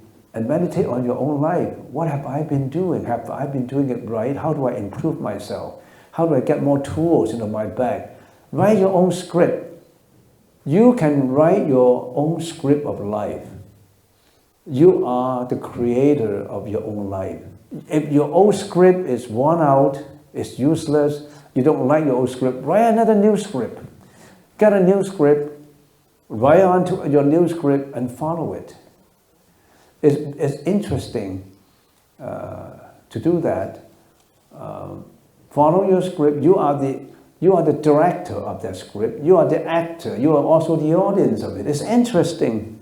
on your own life? What have I been doing? Have I been doing it right? How do I improve myself? How do I get more tools into my bag? Write your own script. You can write your own script of life. You are the creator of your own life. If your old script is worn out, it's useless, you don't like your old script, write another new script. Get a new script, write onto your new script and follow it. It's interesting to do that. Follow your script. You are You are the director of that script. You are the actor. You are also the audience of it. It's interesting.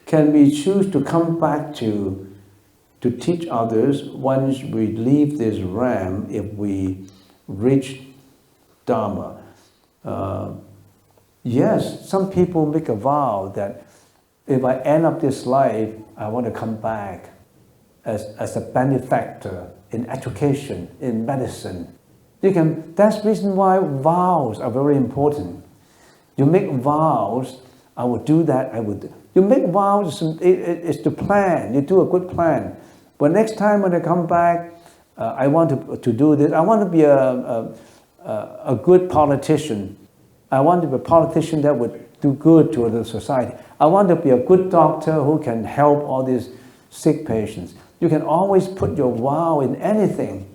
Can we choose to come back to teach others once we leave this realm if we reach Dharma? Yes, some people make a vow that if I end up this life, I want to come back as a benefactor in education, in medicine. That's the reason why vows are very important. You make vows, I will do that, I would. You make vows, it's the plan, you do a good plan. But next time when I come back, I want to do this, I want to be a good politician. I want to be a politician that would do good to the society. I want to be a good doctor who can help all these sick patients. You can always put your vow in anything.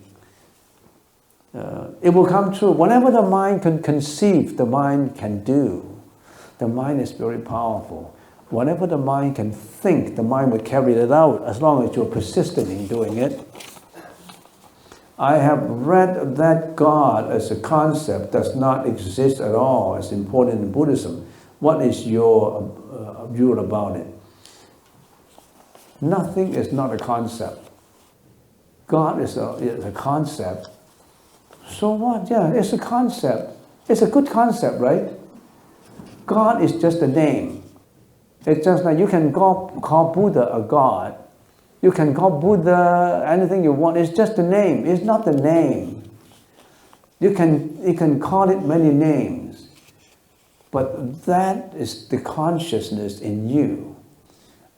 It will come true. Whatever the mind can conceive, the mind can do. The mind is very powerful. Whatever the mind can think, the mind will carry it out as long as you're persistent in doing it. I have read that God as a concept does not exist at all as important in Buddhism. What is your view about it? Nothing is not a concept. God is a concept. So what? Yeah, it's a concept. It's a good concept, right? God is just a name. It's just like you can call Buddha a god. You can call Buddha anything you want. It's just a name. It's not the name. You can call it many names. But that is the consciousness in you.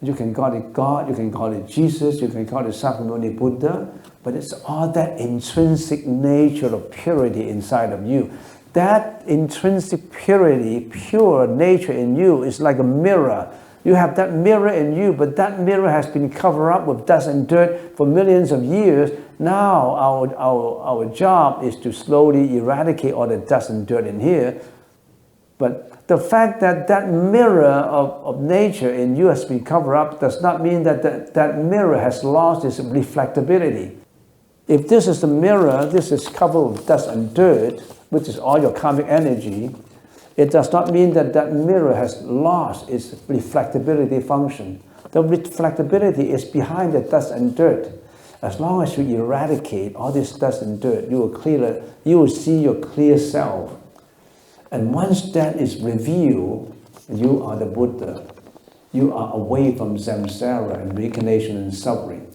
You can call it God, you can call it Jesus, you can call it Sakyamuni Buddha, but it's all that intrinsic nature of purity inside of you. That intrinsic purity, pure nature in you is like a mirror. You have that mirror in you, but that mirror has been covered up with dust and dirt for millions of years. Now our job is to slowly eradicate all the dust and dirt in here. But the fact that that mirror of nature in you has been covered up does not mean that that mirror has lost its reflectability. If this is the mirror, this is covered with dust and dirt, which is all your karmic energy, it does not mean that that mirror has lost its reflectability function. The reflectability is behind the dust and dirt. As long as you eradicate all this dust and dirt, you will see your clear self. And once that is revealed, you are the Buddha. You are away from samsara and reincarnation and suffering.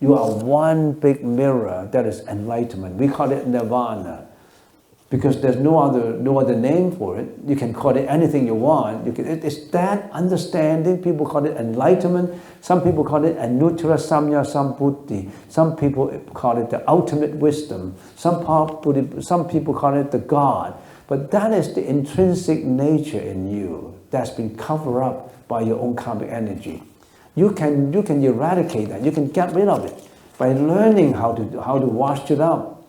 You are one big mirror that is enlightenment. We call it nirvana because there's no other name for it. You can call it anything you want. It's that understanding. People call it enlightenment. Some people call it anuttara samya sambuddhi. Some people call it the ultimate wisdom. Some people call it the God. But that is the intrinsic nature in you that's been covered up by your own karmic energy. You can eradicate that. You can get rid of it by learning how to wash it out.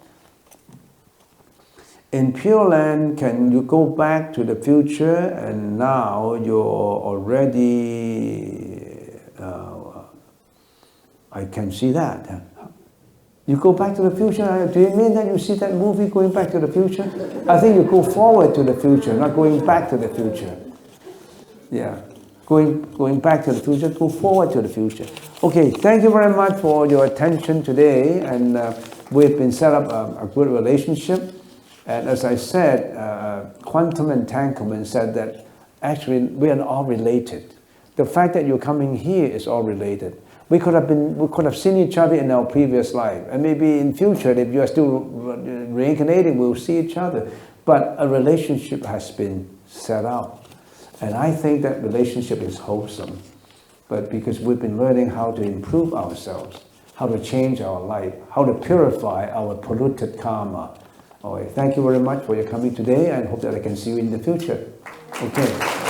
In Pure Land, can you go back to the future and now you're already, I can see that. You go back to the future, do you mean that you see that movie going back to the future? I think you go forward to the future, not going back to the future. Yeah, going back to the future, go forward to the future. Okay, thank you very much for your attention today, and we've been set up a good relationship. And as I said, quantum entanglement said that actually we are all related. The fact that you're coming here is all related. We could have seen each other in our previous life, and maybe in future, if you are still reincarnating, we'll see each other. But a relationship has been set up, and I think that relationship is wholesome. But because we've been learning how to improve ourselves, how to change our life, how to purify our polluted karma. All right, thank you very much for your coming today, and hope that I can see you in the future. Okay.